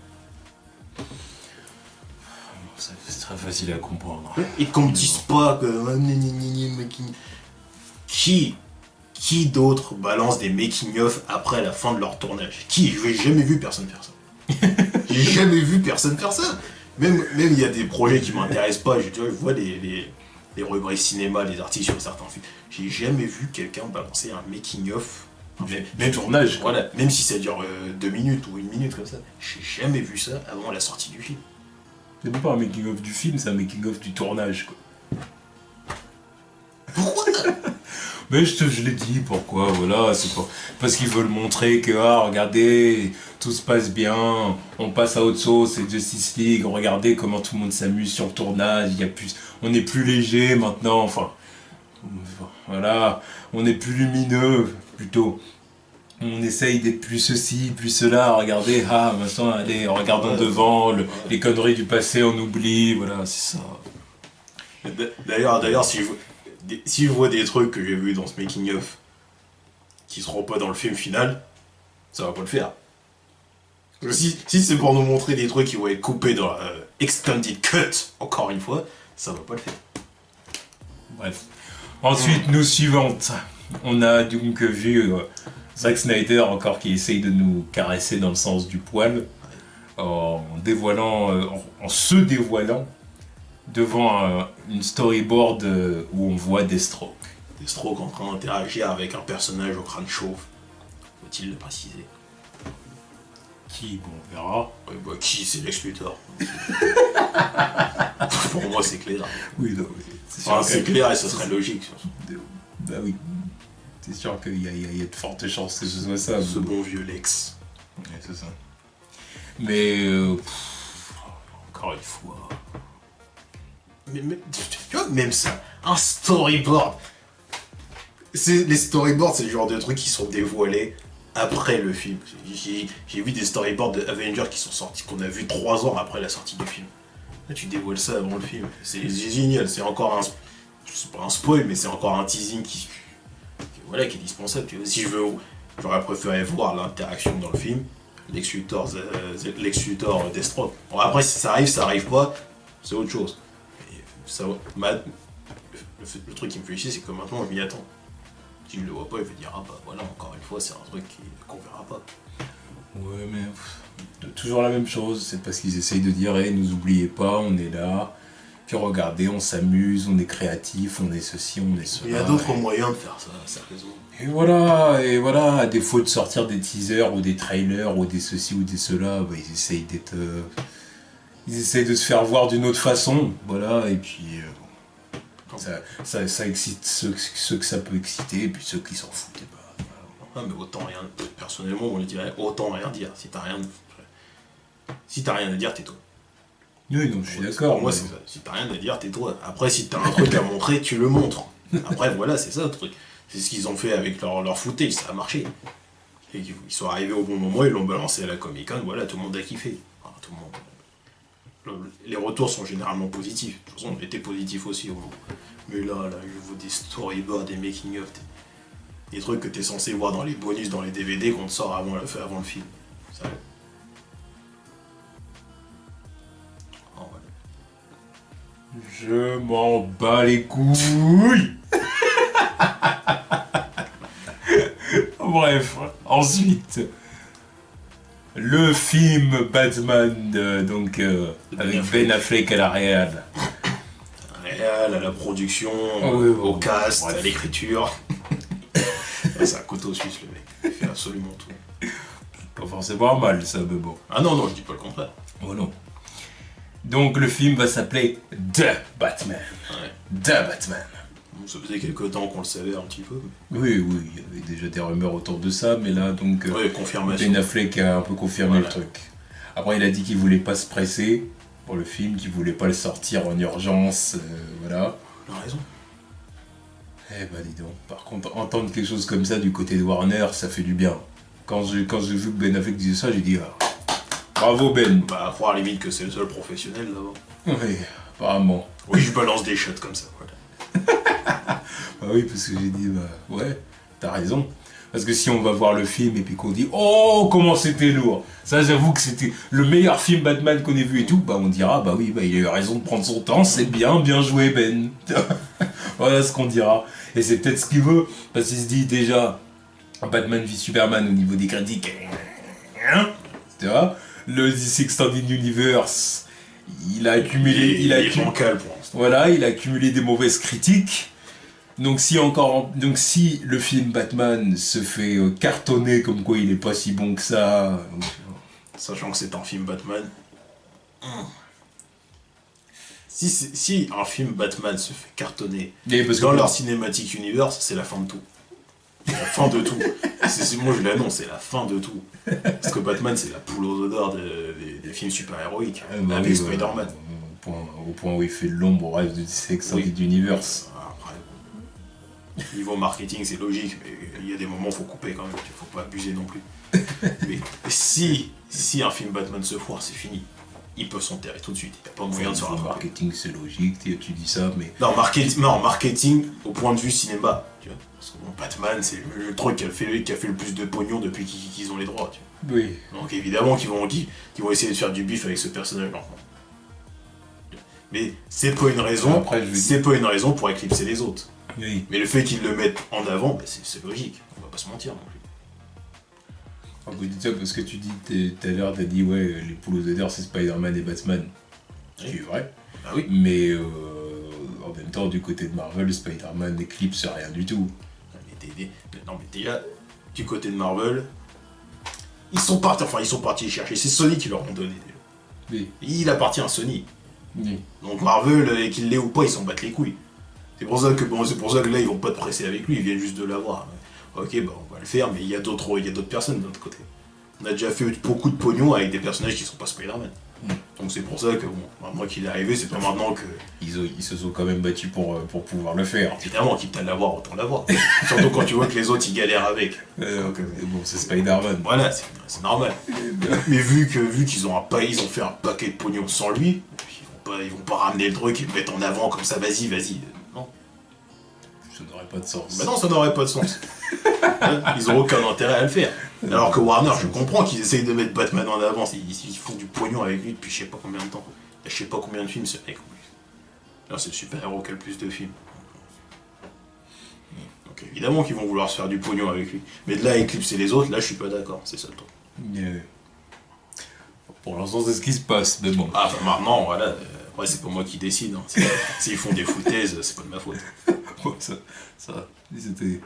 Speaker 1: C'est très facile à comprendre.
Speaker 2: Et qu'on me dise pas que... Qui d'autre balance des making-of après la fin de leur tournage? Qui? Je n'ai jamais vu personne faire ça. J'ai jamais vu personne faire ça. Même il y a des projets qui m'intéressent pas. Je vois les rubriques cinéma, les articles sur certains films. J'ai jamais vu quelqu'un balancer un making-of.
Speaker 1: Même tournage.
Speaker 2: Voilà, même si ça dure 2 minutes ou 1 minute comme ça. J'ai jamais vu ça avant la sortie du film.
Speaker 1: C'est même pas un making-of du film, c'est un making-of du tournage, quoi.
Speaker 2: Pourquoi?
Speaker 1: Mais je l'ai dit, pourquoi, voilà, c'est parce qu'ils veulent montrer que, regardez, tout se passe bien, on passe à autre chose, c'est Justice League, regardez comment tout le monde s'amuse sur le tournage, on est plus léger maintenant, enfin, voilà, on est plus lumineux, plutôt. On essaye d'être plus ceci, plus cela, regardez, maintenant, allez, regardons devant, les conneries du passé, on oublie, voilà, c'est ça.
Speaker 2: D'ailleurs, si je vois des trucs que j'ai vus dans ce making-of qui seront pas dans le film final, ça va pas le faire. Si c'est pour nous montrer des trucs qui vont être coupés dans la Extended Cut, encore une fois, ça va pas le faire.
Speaker 1: Bref. Ensuite, nous suivante. On a donc vu Zack Snyder encore qui essaye de nous caresser dans le sens du poil, en se dévoilant devant une storyboard où on voit Deathstroke.
Speaker 2: Deathstroke en train d'interagir avec un personnage au crâne chauve. Faut-il le préciser?
Speaker 1: Qui, bon, on verra.
Speaker 2: Qui, c'est Lex Luthor. Pour moi, c'est clair.
Speaker 1: Oui, non,
Speaker 2: c'est clair et ce serait logique.
Speaker 1: Bah oui. C'est sûr qu'il y a de fortes chances que ce soit ça.
Speaker 2: Ce bon vieux Lex.
Speaker 1: Ouais, c'est ça. Mais, encore une fois...
Speaker 2: Mais tu vois, même ça, un storyboard. Les storyboards, c'est le genre de trucs qui sont dévoilés après le film. J'ai vu des storyboards de Avengers qui sont sortis, qu'on a vu 3 ans après la sortie du film. Là, tu dévoiles ça avant le film. C'est génial, c'est encore c'est pas un spoil, mais c'est encore un teasing qui est dispensable. Tu vois. Si j'aurais préféré voir l'interaction dans le film, Lex Luthor Deathstroke. Bon, après, si ça arrive pas, c'est autre chose. Le truc qui me fait chier, c'est que maintenant je m'y attends. Si je le vois pas, il va dire voilà, encore une fois, c'est un truc qu'on verra pas.
Speaker 1: Ouais, mais toujours la même chose, c'est parce qu'ils essayent de dire nous oubliez pas, on est là, puis regardez, on s'amuse, on est créatif, on est ceci, on est cela.
Speaker 2: Il y a d'autres moyens de faire ça, sérieusement.
Speaker 1: Et voilà, à défaut de sortir des teasers ou des trailers ou des ceci ou des cela, ils essayent d'être. Ils essayent de se faire voir d'une autre façon, voilà, et puis ça excite ceux que ça peut exciter, et puis ceux qui s'en foutent,
Speaker 2: voilà. Mais autant rien, personnellement, on lui dirait autant rien dire. Si t'as rien à dire, tais-toi.
Speaker 1: Oui, donc je suis d'accord.
Speaker 2: Pour moi, c'est ça. Si t'as rien à dire, tais-toi. Après, si t'as un truc à montrer, tu le montres. Après, voilà, c'est ça le truc. C'est ce qu'ils ont fait avec leur footage, ça a marché. Et ils sont arrivés au bon moment, ils l'ont balancé à la Comic-Con, voilà, tout le monde a kiffé. Enfin, tout le monde. Les retours sont généralement positifs. De toute façon, on était positifs aussi au moment. Mais là, je vois des storyboards, des making-of, des trucs que t'es censé voir dans les bonus, dans les DVD qu'on te sort avant le film. Ça... Oh, voilà.
Speaker 1: Je m'en bats les couilles. Bref, ensuite... Le film Batman, avec Ben Affleck à la réal.
Speaker 2: À la production, au cast, à l'écriture. C'est un couteau suisse, le mec. Il fait absolument tout.
Speaker 1: Pas forcément mal, ça, mais bon.
Speaker 2: Ah non, je dis pas le contraire.
Speaker 1: Oh non. Donc le film va s'appeler The Batman.
Speaker 2: Ouais.
Speaker 1: The Batman.
Speaker 2: Ça faisait quelques temps qu'on le savait un petit peu.
Speaker 1: Oui, il y avait déjà des rumeurs autour de ça, mais là, donc,
Speaker 2: confirmation.
Speaker 1: Ben Affleck a un peu confirmé le truc. Après, il a dit qu'il voulait pas se presser pour le film, qu'il voulait pas le sortir en urgence, voilà.
Speaker 2: Il a raison.
Speaker 1: Eh ben, dis donc. Par contre, entendre quelque chose comme ça du côté de Warner, ça fait du bien. Quand j'ai vu que Ben Affleck disait ça, j'ai dit bravo Ben.
Speaker 2: À croire limite que c'est le seul professionnel là-bas.
Speaker 1: Oui, apparemment.
Speaker 2: Oui, je balance des shots comme ça, voilà.
Speaker 1: Bah oui, parce que j'ai dit, ouais, t'as raison. Parce que si on va voir le film et puis qu'on dit oh comment c'était lourd, ça j'avoue que c'était le meilleur film Batman qu'on ait vu et tout, bah on dira bah oui bah il a eu raison de prendre son temps, c'est bien joué Ben. Voilà ce qu'on dira. Et c'est peut-être ce qu'il veut, parce qu'il se dit déjà Batman v Superman au niveau des critiques, tu vois, le DC Extended Universe, il a accumulé, il a
Speaker 2: bancal pour l'instant.
Speaker 1: voilà, il a accumulé des mauvaises critiques. Donc si le film Batman se fait cartonner comme quoi il est pas si bon que ça,
Speaker 2: Sachant que c'est un film Batman. Si un film Batman se fait cartonner dans leur cinématique universe, c'est la fin de tout. C'est la fin de tout. Moi je l'annonce, c'est la fin de tout. Parce que Batman c'est la poule aux odeurs des films super-héroïques. Avec Spider-Man.
Speaker 1: Au point où il fait l'ombre au rêve de DC Extended Universe.
Speaker 2: Niveau marketing, c'est logique, mais il y a des moments où il faut couper quand même, il faut pas abuser non plus. Mais si un film Batman se foire, c'est fini. Ils peuvent s'enterrer tout de suite, il n'y a pas moyen de se rattraper.
Speaker 1: Marketing, c'est logique, tu dis ça, mais...
Speaker 2: Non, marketing au point de vue cinéma, tu vois. Parce que bon, Batman, c'est le truc qui a fait le plus de pognon depuis qu'ils ont les droits, tu vois.
Speaker 1: Oui.
Speaker 2: Donc évidemment qu'ils vont essayer de faire du bif avec ce personnage-là. Mais c'est pas une raison, pas une raison pour éclipser les autres.
Speaker 1: Oui.
Speaker 2: Mais le fait qu'ils le mettent en avant, bah c'est logique, on va pas se mentir non plus.
Speaker 1: Vous dites ça parce que tu dis tout à l'heure, t'as dit ouais, les poules aux odeurs c'est Spider-Man et Batman. Ce qui est vrai.
Speaker 2: Ah oui.
Speaker 1: Mais en même temps, du côté de Marvel, Spider-Man n'éclipse rien du tout.
Speaker 2: Non mais déjà, du côté de Marvel, ils sont partis chercher, c'est Sony qui leur ont donné.
Speaker 1: Oui.
Speaker 2: Il appartient à Sony.
Speaker 1: Oui.
Speaker 2: Donc Marvel, qu'il l'ait ou pas, ils s'en battent les couilles. C'est pour ça que là, ils vont pas te presser avec lui, ils viennent juste de l'avoir. Ok, bah on va le faire, mais il y a d'autres personnes de notre côté. On a déjà fait beaucoup de pognon avec des personnages qui sont pas Spider-Man. Donc c'est pour ça que, bon, moi qu'il est arrivé, c'est pas maintenant que...
Speaker 1: Ils se sont quand même battus pour pouvoir le faire.
Speaker 2: Évidemment, quitte à l'avoir, autant l'avoir. Surtout quand tu vois que les autres, ils galèrent avec.
Speaker 1: Bon, c'est Spider-Man.
Speaker 2: Voilà, c'est normal. Mais vu qu'ils ont fait un paquet de pognon sans lui, ils vont pas ramener le truc et le mettre en avant comme ça, vas-y. Non.
Speaker 1: Ça n'aurait pas de sens.
Speaker 2: Bah non, ça n'aurait pas de sens. Ils ont aucun intérêt à le faire. Alors que Warner, je comprends qu'ils essayent de mettre Batman en avant, ils font du pognon avec lui depuis je sais pas combien de temps. Je sais pas combien de films ce mec. Là, c'est le super-héros qui a le plus de films. Donc évidemment qu'ils vont vouloir se faire du pognon avec lui. Mais de là à éclipser les autres, là je suis pas d'accord, c'est ça le truc.
Speaker 1: Pour l'instant, c'est ce qui se passe, mais bon.
Speaker 2: Ah bah maintenant, voilà. Après, c'est pas moi qui décide. Hein. S'ils font des foutaises, c'est pas de ma faute.
Speaker 1: Bon, ça c'était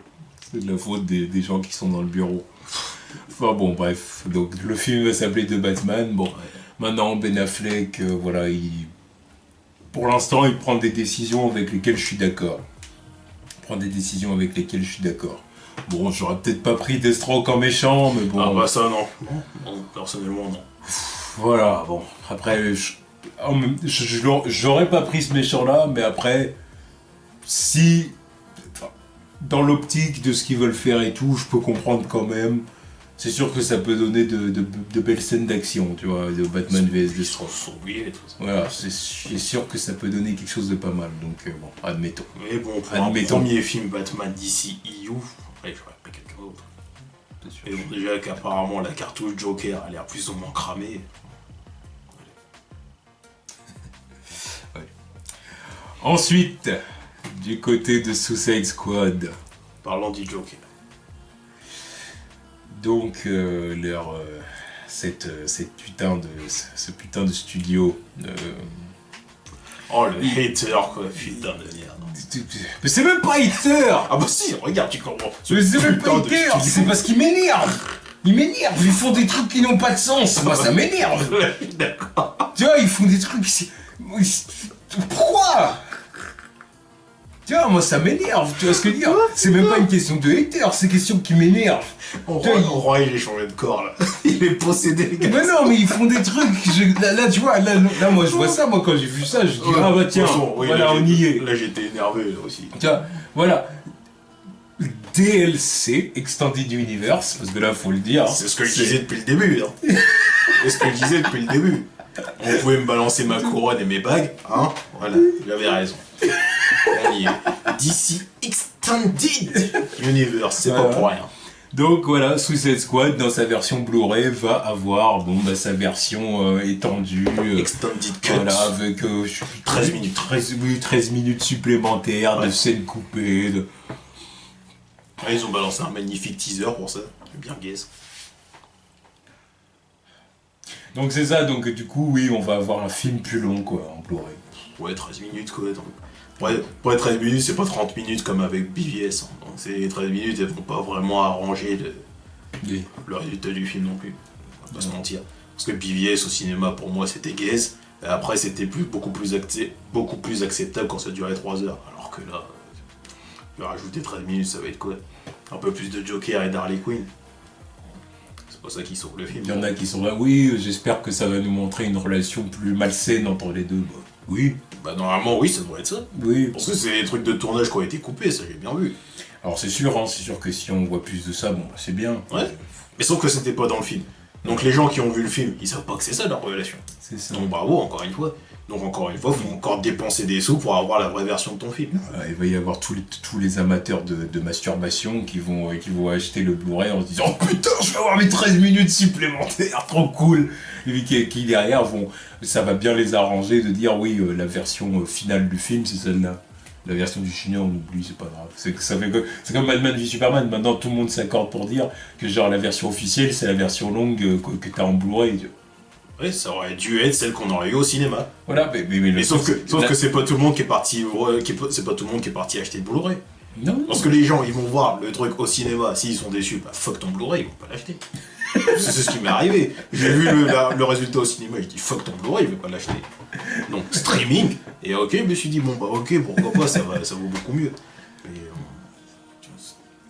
Speaker 1: de la faute des gens qui sont dans le bureau. Enfin bon, bref. Donc, le film va s'appeler The Batman. Bon, maintenant, Ben Affleck, voilà, pour l'instant, il prend des décisions avec lesquelles je suis d'accord. Bon, j'aurais peut-être pas pris Deathstroke en méchant, mais bon...
Speaker 2: Ah bah ça, non. Non, personnellement, non.
Speaker 1: Voilà, bon. Après, j'aurais pas pris ce méchant-là, mais après, si... Dans l'optique de ce qu'ils veulent faire et tout, je peux comprendre quand même. C'est sûr que ça peut donner de belles scènes d'action, tu vois, de Batman vs Deathstroke. Voilà, c'est sûr que ça peut donner quelque chose de pas mal, donc bon, admettons.
Speaker 2: Mais bon, pour un premier film Batman d'ici EU, après j'aurais pris quelqu'un d'autre. Et bon, déjà qu'apparemment la cartouche Joker a l'air plus ou moins cramée.
Speaker 1: Ouais. Ensuite, du côté de Suicide Squad.
Speaker 2: Parlons du Joker.
Speaker 1: Donc, ce putain de studio.
Speaker 2: Oh, le hater, quoi, putain de merde.
Speaker 1: Mais c'est même pas hater!
Speaker 2: Ah bah si, regarde, tu comprends.
Speaker 1: Mais c'est même pas hater, c'est parce qu'ils m'énervent! Ils font des trucs qui n'ont pas de sens, moi ça m'énerve!
Speaker 2: D'accord.
Speaker 1: Tu vois, ils font des trucs... Pourquoi? Tu vois, moi ça m'énerve, tu vois ce que je veux dire? C'est même pas une question de hater, c'est une question qui m'énerve.
Speaker 2: Roi, il est changé de corps là. Il est possédé, les gars.
Speaker 1: Mais non, mais ils font des trucs. Là, tu vois, là, moi je vois ça, moi quand j'ai vu ça, je dis ah bah tiens, voilà, on y est.
Speaker 2: Là j'étais énervé là aussi.
Speaker 1: Tu vois, voilà. DLC, Extended Universe, parce que là faut le dire.
Speaker 2: C'est ce que je disais depuis le début. Hein. C'est ce que je disais depuis le début. On pouvait me balancer ma couronne et mes bagues, hein. Voilà, j'avais raison. On y est. DC Extended Universe, c'est pas pour rien.
Speaker 1: Donc voilà, Suicide Squad dans sa version Blu-ray va avoir sa version étendue.
Speaker 2: Extended cut.
Speaker 1: Voilà, avec
Speaker 2: 13 minutes.
Speaker 1: 13 minutes supplémentaires de scènes coupées.
Speaker 2: Ouais, ils ont balancé un magnifique teaser pour ça. Bien gaze.
Speaker 1: Donc c'est ça, donc du coup, oui, on va avoir un film plus long, quoi, en Blu-ray.
Speaker 2: Ouais, 13 minutes, quoi. Ouais, 13 minutes, c'est pas 30 minutes comme avec BVS. Hein. Donc c'est 13 minutes, elles vont pas vraiment arranger le résultat du film non plus. On va pas se mentir. Parce que BVS au cinéma, pour moi, c'était gaze. Et après, c'était beaucoup plus acceptable quand ça durait 3 heures. Alors que là, tu vas rajouter 13 minutes, ça va être quoi? Un peu plus de Joker et d'Harley Quinn. C'est pas ça qui sauve le film.
Speaker 1: Il y en a qui sont là, oui, j'espère que ça va nous montrer une relation plus malsaine entre les deux. Bah, oui.
Speaker 2: Bah normalement, oui, ça doit être ça.
Speaker 1: Oui.
Speaker 2: Parce que c'est les trucs de tournage qui ont été coupés, ça j'ai bien vu.
Speaker 1: Alors c'est sûr que si on voit plus de ça, bon, bah, c'est bien.
Speaker 2: Ouais. Mais sauf que c'était pas dans le film. Donc les gens qui ont vu le film, ils savent pas que c'est ça leur relation.
Speaker 1: C'est ça.
Speaker 2: Donc bravo, encore une fois. Donc encore une fois, faut encore dépenser des sous pour avoir la vraie version de ton film.
Speaker 1: Voilà, il va y avoir tous les amateurs de masturbation qui vont acheter le Blu-ray en se disant « Oh putain, je vais avoir mes 13 minutes supplémentaires, trop cool !» Et puis qui derrière ça va bien les arranger de dire « Oui, la version finale du film, c'est celle-là. La version du chinois, on oublie, c'est pas grave. » C'est comme Batman v Superman, maintenant tout le monde s'accorde pour dire que genre la version officielle, c'est la version longue que t'as en Blu-ray.
Speaker 2: Ouais, ça aurait dû être celle qu'on aurait eu au cinéma.
Speaker 1: Voilà, mais
Speaker 2: sauf que c'est pas tout le monde qui est parti, c'est pas tout le monde qui est parti acheter le Blu-ray.
Speaker 1: Non.
Speaker 2: Parce que les gens, ils vont voir le truc au cinéma, s'ils sont déçus, bah fuck ton Blu-ray, ils vont pas l'acheter. C'est ce qui m'est arrivé. J'ai vu le résultat au cinéma, je dis fuck ton Blu-ray, je vais pas l'acheter. Donc streaming, et ok, je me suis dit bon bah ok, pourquoi pas, ça vaut beaucoup mieux. Mais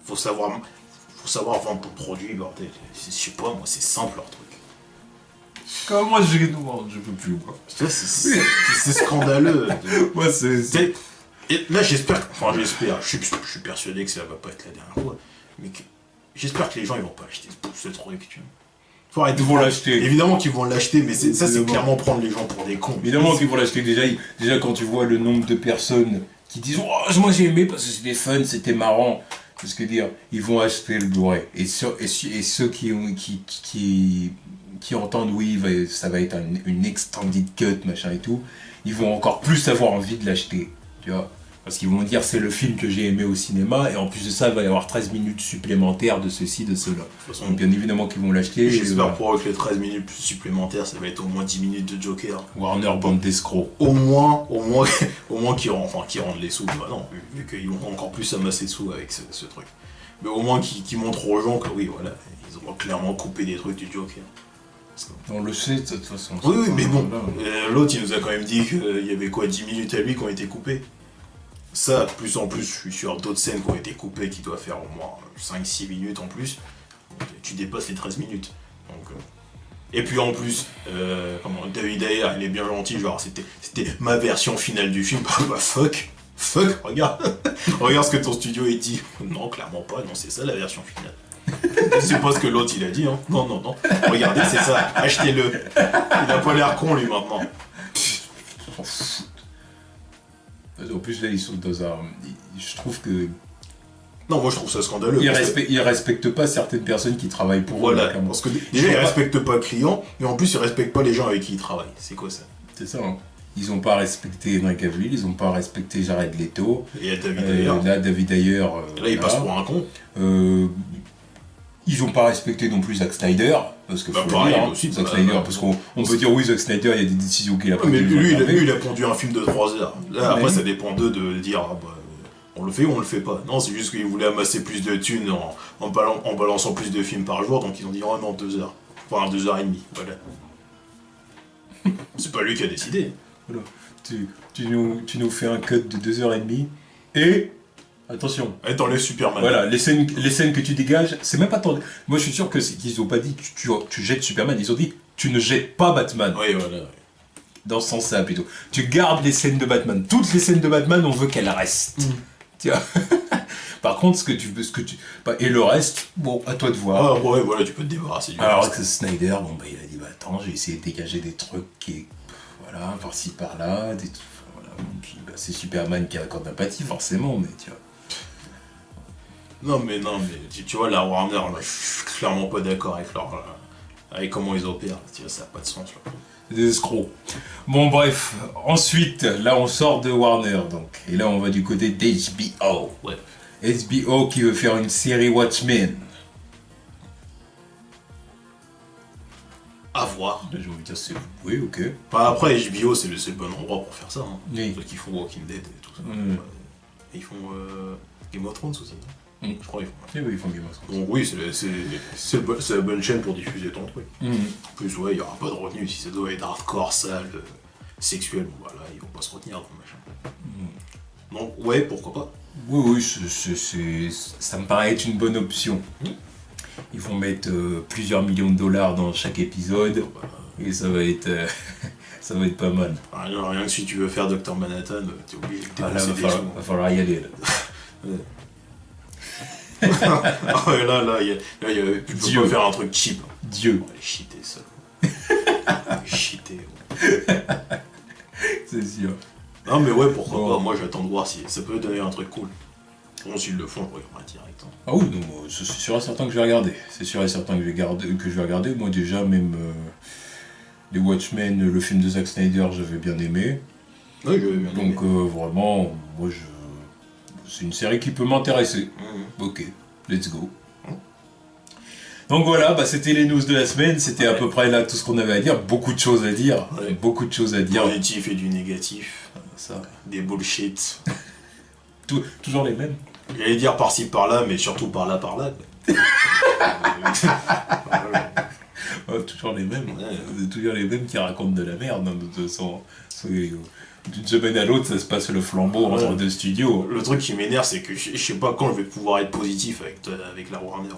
Speaker 2: faut savoir vendre ton produit, bordel. Je sais pas, moi c'est simple leur truc.
Speaker 1: Comment je peux plus, moi.
Speaker 2: C'est scandaleux.
Speaker 1: Moi, c'est...
Speaker 2: Et là, j'espère, je suis persuadé que ça va pas être la dernière fois, mais j'espère que les gens ils vont pas acheter ce truc, tu vois. Faut arrêter.
Speaker 1: Ils vont l'acheter.
Speaker 2: Évidemment qu'ils vont l'acheter, mais ça c'est clairement prendre les gens pour des cons.
Speaker 1: Évidemment qu'ils vont l'acheter. Déjà, quand tu vois le nombre de personnes qui disent « Oh, moi j'ai aimé parce que c'était fun, c'était marrant », c'est ce que dire, ils vont acheter le Blu-ray. Et ceux qui entendent oui, ça va être une extended cut, machin et tout, ils vont encore plus avoir envie de l'acheter, tu vois. Parce qu'ils vont dire c'est le film que j'ai aimé au cinéma, et en plus de ça, il va y avoir 13 minutes supplémentaires de ceci, de cela. Donc bien évidemment qu'ils vont l'acheter.
Speaker 2: J'espère pour eux que les 13 minutes supplémentaires, ça va être au moins 10 minutes de Joker.
Speaker 1: Warner, bande d'escrocs.
Speaker 2: Au moins qu'ils rendent les sous. Bah non, vu qu'ils vont encore plus amasser de sous avec ce truc. Mais au moins qu'ils montrent aux gens que oui, voilà, ils ont clairement coupé des trucs du Joker.
Speaker 1: On le sait de toute façon.
Speaker 2: Oui, mais bon, l'autre il nous a quand même dit qu'il y avait quoi, 10 minutes à lui qui ont été coupées. Ça, plus en plus, je suis sûr d'autres scènes qui ont été coupées qui doivent faire au moins 5-6 minutes en plus. Tu dépasses les 13 minutes. Donc, et puis en plus, David Ayer, il est bien gentil, genre c'était ma version finale du film. Bah fuck, regarde. Regarde ce que ton studio il dit. Non, clairement pas, non, c'est ça la version finale. C'est pas ce que l'autre il a dit, hein. Non. Regardez, c'est ça, achetez-le. Il a pas l'air con lui maintenant.
Speaker 1: En plus là ils sont dans un... Je trouve que...
Speaker 2: Non, moi je trouve ça scandaleux.
Speaker 1: Ils respectent pas certaines personnes qui travaillent pour eux.
Speaker 2: Voilà, parce que déjà ils respectent pas le client, et en plus ils respectent pas les gens avec qui ils travaillent. C'est quoi ça?
Speaker 1: C'est ça, hein. Ils ont pas respecté Henry Cavill, ils ont pas respecté Jared Leto.
Speaker 2: Et il y a David Ayer.
Speaker 1: Là, David Ayer...
Speaker 2: là il passe pour un con.
Speaker 1: Ils ont pas respecté non plus Zack Snyder, parce que faut
Speaker 2: pareil,
Speaker 1: le dire,
Speaker 2: aussi,
Speaker 1: Zack Snyder, parce qu'on peut dire oui, Zack Snyder, il y a des décisions qu'il a pas
Speaker 2: mais
Speaker 1: prises.
Speaker 2: lui, il a pondu un film de 3 heures. Là, après, ça dépend d'eux de dire on le fait ou on le fait pas. Non, c'est juste qu'ils voulaient amasser plus de thunes en balançant plus de films par jour, donc ils ont dit oh non, 2 heures. Enfin, 2h30, voilà. C'est pas lui qui a décidé.
Speaker 1: Voilà. Tu nous fais un cut de 2h30 et... Attention.
Speaker 2: Et t'enlèves Superman.
Speaker 1: Voilà, les scènes que tu dégages, c'est même pas ton... Moi je suis sûr qu'ils ont pas dit que tu jettes Superman, ils ont dit tu ne jettes pas Batman.
Speaker 2: Oui, voilà.
Speaker 1: Dans ce sens-là plutôt. Tu gardes les scènes de Batman. Toutes les scènes de Batman, on veut qu'elles restent. Tu vois. Par contre, et le reste, bon, à toi de voir.
Speaker 2: Ah ouais, voilà, tu peux te débarrasser du reste.
Speaker 1: Alors que Snyder, bon bah il a dit bah attends, j'ai essayé de dégager des trucs voilà, par-ci par-là, voilà. Puis bah, c'est Superman qui accorde l'empathie forcément, mais tu vois.
Speaker 2: Non, mais tu vois, la Warner, là, je suis clairement pas d'accord avec avec comment ils opèrent. Tu vois, ça n'a pas de sens, là.
Speaker 1: Des escrocs. Bon, bref. Ensuite, là, on sort de Warner, donc. Et là, on va du côté d'HBO.
Speaker 2: Ouais.
Speaker 1: HBO qui veut faire une série Watchmen.
Speaker 2: À voir.
Speaker 1: Là, j'ai envie de dire, c'est... Oui, ok.
Speaker 2: Bah, après, HBO, c'est le bon endroit pour faire ça. Hein.
Speaker 1: Oui.
Speaker 2: Ceux qui font Walking Dead et tout ça.
Speaker 1: Mm.
Speaker 2: Et ils font Game of Thrones aussi.
Speaker 1: Mm.
Speaker 2: Je crois qu'ils font.
Speaker 1: Oui, ils font Game of Thrones.
Speaker 2: Donc oui, c'est la bonne chaîne pour diffuser ton truc.
Speaker 1: Mm.
Speaker 2: En plus, ouais, il n'y aura pas de retenue. Si ça doit être hardcore, sale, sexuel, bon, voilà, ils vont pas se retenir dans le machin.
Speaker 1: Mm.
Speaker 2: Donc, ouais, pourquoi pas.
Speaker 1: Oui, ça me paraît être une bonne option.
Speaker 2: Mm.
Speaker 1: Ils vont mettre plusieurs millions de dollars dans chaque épisode. Et ça va être... ça va être pas mal.
Speaker 2: Rien que si tu veux faire Dr Manhattan, t'es obligé de dépenser des sous.
Speaker 1: Va falloir y aller, là.
Speaker 2: là, tu peux pas faire un truc cheap.
Speaker 1: Dieu.
Speaker 2: On va aller cheater ça. On va cheater. Ouais.
Speaker 1: C'est sûr.
Speaker 2: Non mais ouais, pourquoi pas. Moi j'attends de voir si ça peut donner un truc cool. Bon, s'ils le font, je regarderai direct. Hein.
Speaker 1: Ah oui, non, c'est sûr et certain que je vais regarder. C'est sûr et certain que je vais regarder. Moi déjà, même les Watchmen, le film de Zack Snyder, j'avais bien aimé.
Speaker 2: Oui, j'avais bien aimé.
Speaker 1: Donc vraiment, moi c'est une série qui peut m'intéresser. Ok, let's go. Donc voilà, bah, c'était les news de la semaine. C'était à peu près là tout ce qu'on avait à dire. Beaucoup de choses à dire.
Speaker 2: Ouais.
Speaker 1: Beaucoup de choses à dire.
Speaker 2: Positif et du négatif.
Speaker 1: Ça.
Speaker 2: Des bullshit.
Speaker 1: Toujours les mêmes.
Speaker 2: J'allais dire par-ci par-là, mais surtout par-là.
Speaker 1: Toujours les mêmes.
Speaker 2: Ouais.
Speaker 1: Toujours les mêmes qui racontent de la merde. Hein, de toute façon. D'une semaine à l'autre, ça se passe le flambeau entre deux studios.
Speaker 2: Le truc qui m'énerve, c'est que je sais pas quand je vais pouvoir être positif avec la Warner.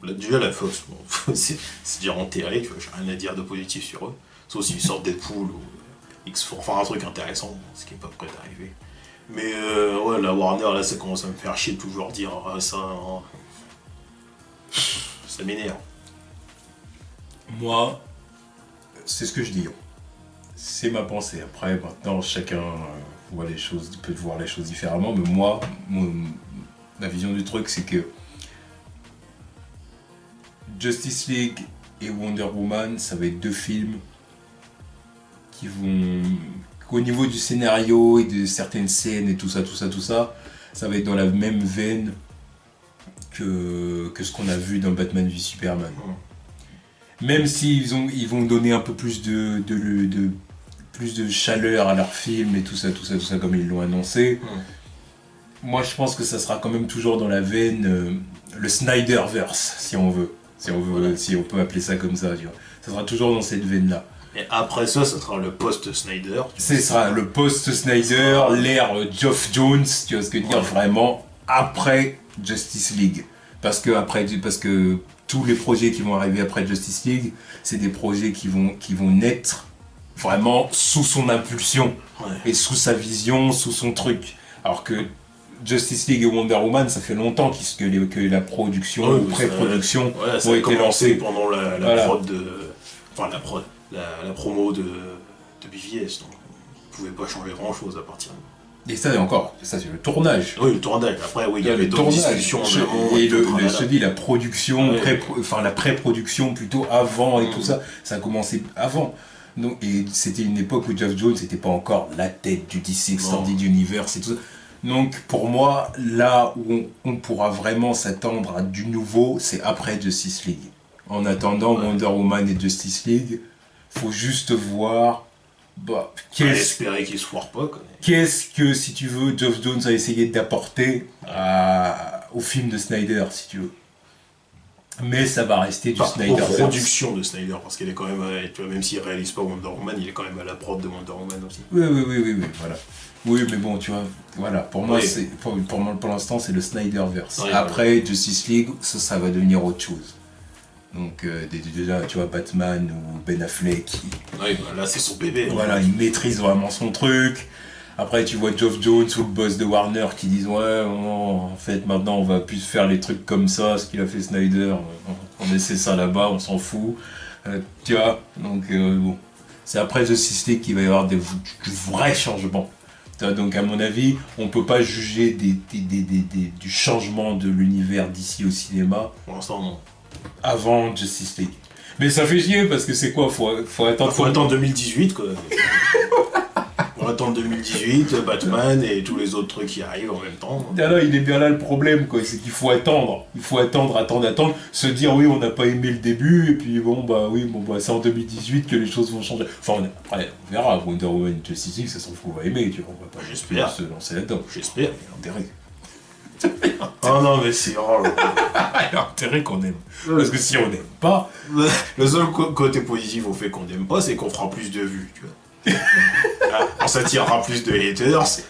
Speaker 2: Là, déjà, la Fox, bon, c'est déjà enterré, tu vois, j'ai rien à dire de positif sur eux. Sauf s'ils sortent Deadpool ou X-Force, enfin un truc intéressant, ce qui est pas prêt d'arriver. Mais ouais, la Warner, là, ça commence à me faire chier de toujours dire ça. Ça m'énerve.
Speaker 1: Moi, c'est ce que je dis. C'est ma pensée. Après, maintenant, chacun peut voir les choses différemment. Mais moi, ma vision du truc, c'est que Justice League et Wonder Woman, ça va être deux films qui vont... Au niveau du scénario et de certaines scènes et tout ça, ça va être dans la même veine que ce qu'on a vu dans Batman v Superman. Même s'ils vont donner un peu plus plus de chaleur à leur film et tout ça comme ils l'ont annoncé. Moi je pense que ça sera quand même toujours dans la veine le Snyderverse, si on veut. Si on peut appeler ça comme ça, tu vois. Ça sera toujours dans cette veine-là.
Speaker 2: Et après ça sera le post-Snyder.
Speaker 1: Ce sera le post-Snyder, l'ère Geoff Jones, tu vois ce que je veux dire, vraiment après Justice League. Parce que tous les projets qui vont arriver après Justice League, c'est des projets qui vont naître vraiment sous son impulsion et sous sa vision, sous son truc. Alors que Justice League et Wonder Woman, ça fait longtemps que la production ou pré-production
Speaker 2: ont été lancées pendant la prod de... Enfin la prod, la promo de BVS, donc on pouvait pas changer grand chose à partir de...
Speaker 1: Et ça c'est le tournage.
Speaker 2: Oui, le tournage. Après, oui, il y avait d'autres discussions.
Speaker 1: La production, la pré-production plutôt avant et tout ça, ça a commencé avant. Donc, et c'était une époque où Geoff Jones n'était pas encore la tête du DC Extended Universe et tout ça. Donc pour moi, là où on pourra vraiment s'attendre à du nouveau, c'est après Justice League. En attendant Wonder Woman et Justice League, faut juste voir...
Speaker 2: espérer qu'ils se foirent pas.
Speaker 1: Qu'est-ce que, si tu veux, Geoff Jones a essayé d'apporter au film de Snyder, si tu veux. Mais ça va rester du Snyder.
Speaker 2: Aux productions de Snyder, parce qu'il est quand même, tu vois, même s'il réalise pas Wonder Woman, il est quand même à la prod de Wonder Woman aussi.
Speaker 1: Oui, voilà. Oui, mais bon, tu vois, voilà, pour moi, pour l'instant, c'est le Snyderverse. Après, Justice League, ça va devenir autre chose. Donc, déjà, tu vois, Batman ou Ben Affleck.
Speaker 2: Là, c'est son bébé.
Speaker 1: Voilà, il maîtrise vraiment son truc. Après, tu vois Geoff Jones ou le boss de Warner qui disent en fait, maintenant, on va plus faire les trucs comme ça, ce qu'il a fait Snyder. On essaie ça là-bas, on s'en fout. Tu vois, donc, bon. C'est après Justice League qu'il va y avoir du vrai changement. Donc à mon avis, on peut pas juger du changement de l'univers d'ici au cinéma
Speaker 2: Pour l'instant, non.
Speaker 1: avant Justice League. Mais ça fait chier parce que c'est quoi, faut attendre...
Speaker 2: Faut attendre 2018, quoi. Faut attendre 2018, Batman et tous les autres trucs qui arrivent en même temps.
Speaker 1: Ah là, il est bien là le problème, quoi. C'est qu'il faut attendre. Il faut attendre, se dire oui, on n'a pas aimé le début, et puis c'est en 2018 que les choses vont changer. Enfin, après, on verra. Wonder Woman, Justice League, ça s'en fout, on va aimer, tu vois. On va pas
Speaker 2: J'espère.
Speaker 1: se lancer là-dedans.
Speaker 2: J'espère.
Speaker 1: Il y a intérêt.
Speaker 2: Oh non, mais c'est... Oh,
Speaker 1: Il y a intérêt qu'on aime. Parce que si on n'aime pas...
Speaker 2: le seul côté positif au fait qu'on n'aime pas, c'est qu'on fera plus de vues, tu vois. On s'attirera plus de haters. C'est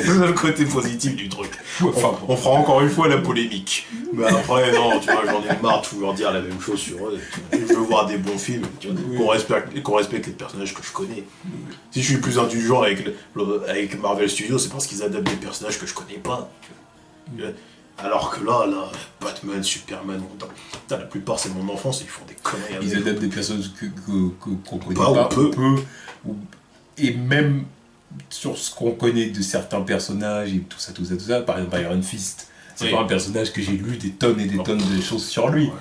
Speaker 2: le côté positif du truc. On fera encore une fois la polémique. Mais après, non, tu vois, j'en ai marre de toujours dire la même chose sur eux. Je veux voir des bons films, tu vois, qu'on respecte les personnages que je connais. Si je suis plus indulgent avec Marvel Studios, c'est parce qu'ils adaptent des personnages que je connais pas. Tu vois. Alors que là, Batman, Superman, la plupart c'est mon enfance et ils font des conneries.
Speaker 1: Ils adaptent des personnages qu'on connaît
Speaker 2: pas,
Speaker 1: peu. Et même sur ce qu'on connaît de certains personnages et tout ça. Par exemple, Iron Fist, c'est pas un personnage que j'ai lu des tonnes et des tonnes de choses sur lui. Ouais,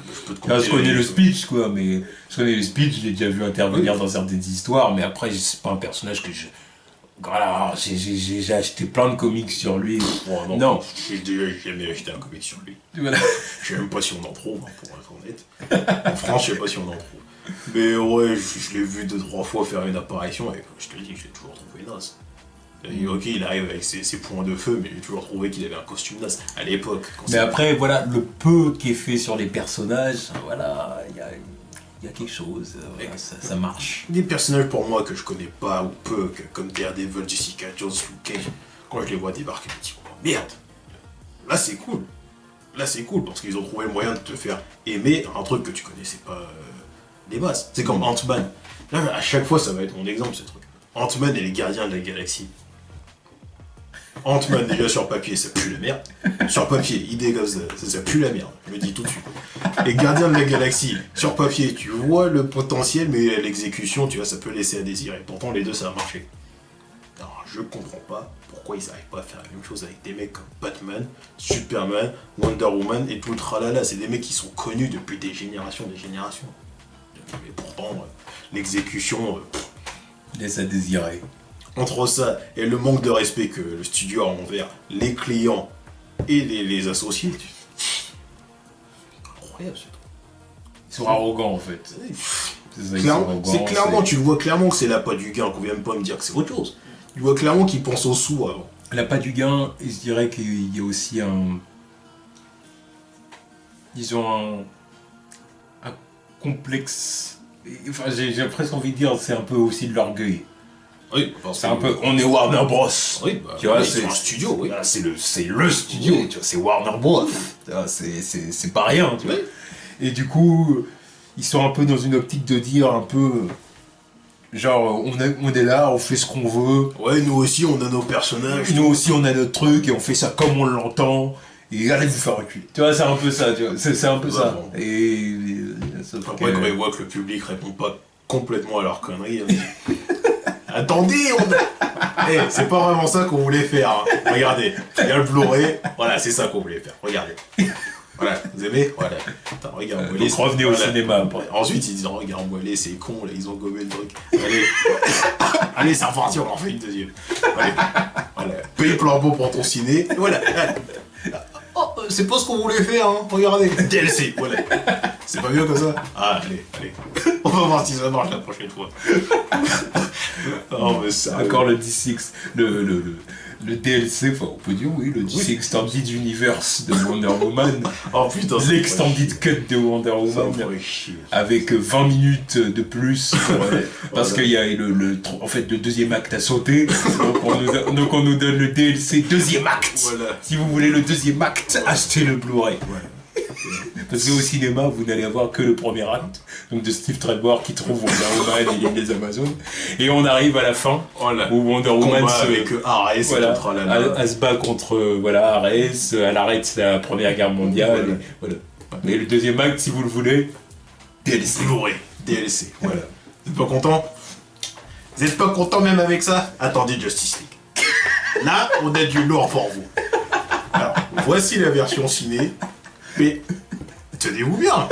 Speaker 1: je connais le speech, quoi, mais je l'ai déjà vu intervenir dans certaines histoires, mais après, c'est pas un personnage que je... Voilà, j'ai acheté plein de comics sur lui.
Speaker 2: Oh, non. J'ai jamais acheté un comic sur lui.
Speaker 1: Voilà.
Speaker 2: Je sais même pas si on en trouve, pour être honnête. En France, je sais pas si on en trouve. Mais ouais, je l'ai vu 2-3 fois faire une apparition et je te dis que je l'ai toujours trouvé naze. Ok, il arrive avec ses points de feu, mais j'ai toujours trouvé qu'il avait un costume naze à l'époque.
Speaker 1: Mais après, voilà, le peu qui est fait sur les personnages, voilà, il y a quelque chose, voilà, ça marche.
Speaker 2: Des personnages pour moi que je connais pas ou peu, comme Daredevil, Jessica Jones, Luke Cage, quand je les vois débarquer, je me dis, oh merde, là c'est cool. Là c'est cool parce qu'ils ont trouvé le moyen de te faire aimer un truc que tu connaissais pas des bases. C'est comme Ant-Man. Là, à chaque fois, ça va être mon exemple, ce truc. Ant-Man et les gardiens de la galaxie. Ant-Man, déjà sur papier, ça pue la merde. Sur papier, idée comme ça pue la merde. Je le dis tout de suite. Les gardiens de la galaxie, sur papier, tu vois le potentiel, mais l'exécution, tu vois, ça peut laisser à désirer. Pourtant, les deux, ça a marché. Alors, je comprends pas pourquoi ils n'arrivent pas à faire la même chose avec des mecs comme Batman, Superman, Wonder Woman et tout le tralala. C'est des mecs qui sont connus depuis des générations. Mais pourtant, l'exécution...
Speaker 1: laisse à désirer.
Speaker 2: Entre ça et le manque de respect que le studio a envers les clients et les associés, incroyable ce truc.
Speaker 1: Ils sont arrogants en fait.
Speaker 2: C'est clairement, tu vois clairement que c'est l'appât du gain, qu'on vient pas me dire que c'est autre chose. Tu vois clairement qu'ils pensent au sous avant.
Speaker 1: L'appât du gain, et je dirais qu'il y a aussi disons un complexe. Enfin, j'ai presque envie de dire, c'est un peu aussi de l'orgueil.
Speaker 2: Oui,
Speaker 1: c'est un peu. On est Warner Bros.
Speaker 2: Oui,
Speaker 1: tu vois,
Speaker 2: c'est un studio, oui.
Speaker 1: C'est le studio, tu vois, c'est Warner Bros. C'est pas rien, tu vois.
Speaker 2: Oui.
Speaker 1: Et du coup, ils sont un peu dans une optique de dire un peu. Genre, on est là, on fait ce qu'on veut.
Speaker 2: Ouais, nous aussi, on a nos personnages.
Speaker 1: Nous aussi, on a notre truc et on fait ça comme on l'entend. Et allez vous faire reculer. Tu vois, c'est un peu ça, tu vois. C'est un peu ça.
Speaker 2: Bon.
Speaker 1: Après,
Speaker 2: quand ils voient que le public répond pas complètement à leur connerie, attendez, c'est pas vraiment ça qu'on voulait faire. Hein. Regardez, il y a le Blu-ray. Voilà, c'est ça qu'on voulait faire. Regardez. Voilà, vous aimez? Voilà. Attends, regarde,
Speaker 1: donc revenez au cinéma après.
Speaker 2: Ensuite, ils disent, regarde, Boilé, c'est con, là, ils ont gommé le truc. Allez, allez, c'est reparti, on en fait une deuxième. Allez, voilà. Paye flambeau pour ton ciné. Voilà. Oh, c'est pas ce qu'on voulait faire, hein. Regardez. DLC, voilà. C'est pas mieux comme ça? Ah, allez. On va voir si ça marche la prochaine fois.
Speaker 1: Oh, mais ça. Encore le D6, le DLC, enfin, on peut dire oui, le DC Extended Universe de Wonder Woman.
Speaker 2: Oh putain,
Speaker 1: l'Extended Cut de Wonder Woman. Avec 20 minutes de plus. Parce qu'il y a en fait, le deuxième acte à sauter. Donc on nous donne le DLC deuxième acte. Voilà. Si vous voulez le deuxième acte, achetez le Blu-ray. Voilà. Parce qu'au cinéma, vous n'allez avoir que le premier acte, donc de Steve Trevor qui trouve Wonder Woman et les Amazones. Et on arrive à la fin, où Wonder Woman se bat contre Ares, elle arrête la Première Guerre mondiale. Voilà. Mais le deuxième acte, si vous le voulez,
Speaker 2: DLC. Blu-ray, DLC. Voilà. Vous êtes pas content? Vous êtes pas content même avec ça? Attendez Justice League. Là, on a du lourd pour vous. Alors, voici la version ciné. Mais, tenez-vous bien.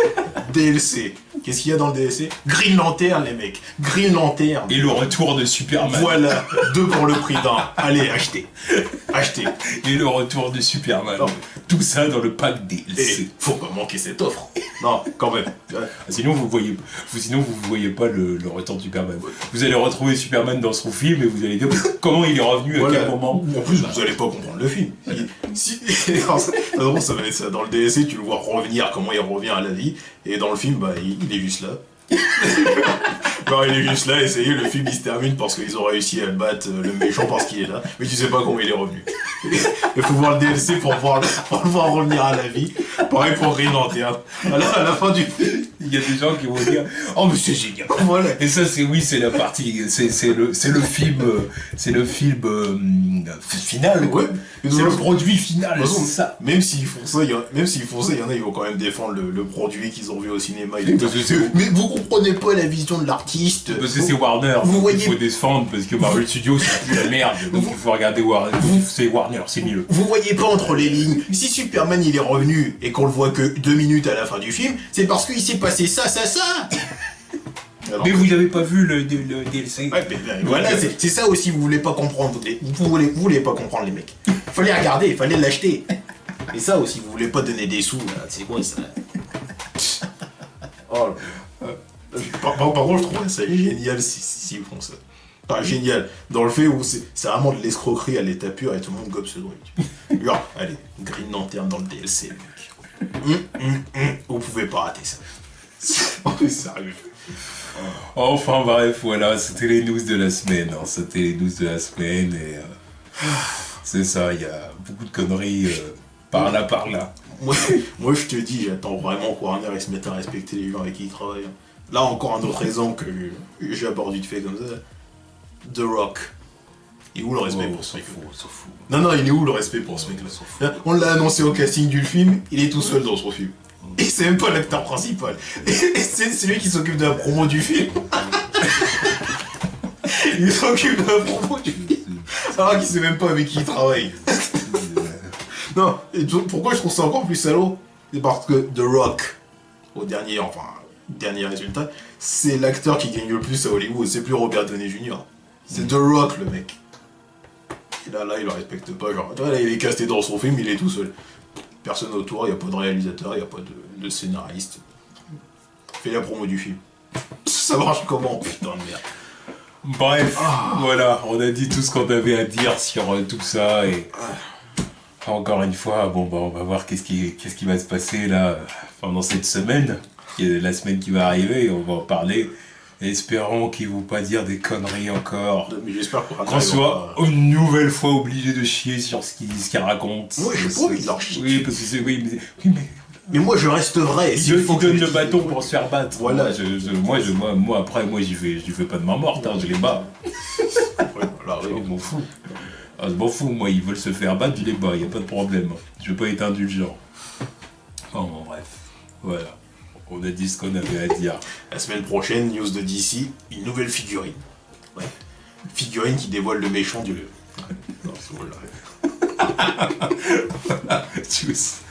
Speaker 2: DLC. Qu'est-ce qu'il y a dans le DLC? Green Lantern, les mecs. Green Lantern.
Speaker 1: Et le retour de Superman.
Speaker 2: Voilà, 2 pour le prix d'un. Allez, achetez. Achetez.
Speaker 1: Et le retour de Superman.
Speaker 2: Non.
Speaker 1: Tout ça dans le pack DLC.
Speaker 2: Et faut pas manquer cette offre. Non, quand même.
Speaker 1: Sinon vous voyez pas le retour de Superman. Vous allez retrouver Superman dans son film et vous allez dire comment il est revenu,
Speaker 2: Voilà.
Speaker 1: à quel moment.
Speaker 2: En plus, vous allez pas comprendre le film. Non, ça va être ça. Dans le DLC, tu le vois revenir, comment il revient à la vie. Et dans le film, bah, il est juste là. Alors, il est juste là, et ça y est, le film il se termine parce qu'ils ont réussi à battre le méchant parce qu'il est là. Mais tu sais pas comment il est revenu. Il faut voir le DLC pour le voir revenir à la vie. Pareil pour Green Lantern. À la fin du film.
Speaker 1: Il y a des gens qui vont dire oh mais c'est génial.
Speaker 2: Voilà.
Speaker 1: Et ça c'est la partie, c'est le film final.
Speaker 2: Ouais.
Speaker 1: C'est le produit final, c'est ça.
Speaker 2: Même s'ils font ça, il y en a, ils vont quand même défendre le produit qu'ils ont vu au cinéma.
Speaker 1: Parce que
Speaker 2: Mais vous comprenez pas la vision de l'artiste.
Speaker 1: Parce que c'est Warner,
Speaker 2: vous voyez...
Speaker 1: il faut défendre, parce que Marvel Studios c'est plus la merde, donc il faut regarder Warner, c'est Warner, c'est mieux.
Speaker 2: Vous voyez pas entre les lignes, si Superman il est revenu et qu'on le voit que 2 minutes à la fin du film, c'est parce qu'il s'est passé ça. Alors,
Speaker 1: mais vous n'avez pas vu le DLC.
Speaker 2: Ouais, mais voilà, c'est ça aussi, vous voulez pas comprendre, vous voulez pas comprendre les mecs. Fallait regarder, fallait l'acheter. Et ça aussi, vous voulez pas donner des sous, là, c'est quoi ça? Oh là. Par contre, je trouve ça génial s'ils font ça. Enfin, génial, dans le fait où c'est vraiment de l'escroquerie à l'état pur et tout le monde gobe ce truc. Genre, allez, Green Lantern dans le DLC, mec. Vous pouvez pas rater ça. C'est sérieux.
Speaker 1: Enfin bref, voilà, c'était les news de la semaine. Hein. C'était les news de la semaine et c'est ça, il y a beaucoup de conneries par là.
Speaker 2: Moi je te dis, j'attends vraiment que Warner se mette à respecter les gens avec qui ils travaillent. Là encore un autre exemple que j'aborde vite fait comme ça. The Rock. Il est où le respect pour ce mec? Non, il est où le respect pour ce mec-là? On l'a annoncé au casting du film, il est tout seul dans son film. Et c'est même pas l'acteur principal. Et c'est lui qui s'occupe de la promo du film. Il s'occupe de la promo du film. Ça va qu'il sait même pas avec qui il travaille. Non, et pourquoi je trouve ça encore plus salaud? C'est parce que The Rock, au dernier résultat, c'est l'acteur qui gagne le plus à Hollywood, c'est plus Robert Downey Jr. C'est The Rock le mec. Et là, il le respecte pas, genre, là, il est casté dans son film, il est tout seul. Personne autour, il n'y a pas de réalisateur, il n'y a pas de scénariste. Fais la promo du film. Ça marche comment? Putain de merde.
Speaker 1: Bref, voilà, on a dit tout ce qu'on avait à dire sur tout ça et encore une fois, bon bah on va voir qu'est-ce qui va se passer là pendant cette semaine, la semaine qui va arriver, et on va en parler. Espérons qu'ils vont pas dire des conneries encore.
Speaker 2: Mais j'espère
Speaker 1: qu'on soit une nouvelle fois obligé de chier sur ce qu'ils racontent.
Speaker 2: Oui, je pas envie de leur chier.
Speaker 1: Oui, parce que c'est...
Speaker 2: Mais moi je reste vrai.
Speaker 1: Il faut donner le bâton pour se faire battre.
Speaker 2: Voilà.
Speaker 1: Moi après, j'y fais pas de main morte, hein, je les bats.
Speaker 2: Voilà,
Speaker 1: je m'en fous. Je m'en fous, moi, ils veulent se faire battre, je les bats, y a pas de problème. Je veux pas être indulgent. Enfin bon, bref. Voilà. On a dit ce qu'on avait à dire.
Speaker 2: La semaine prochaine, news de DC, une nouvelle figurine. Ouais. Figurine qui dévoile le méchant du lieu. Non, c'est voilà.
Speaker 1: Tchuss.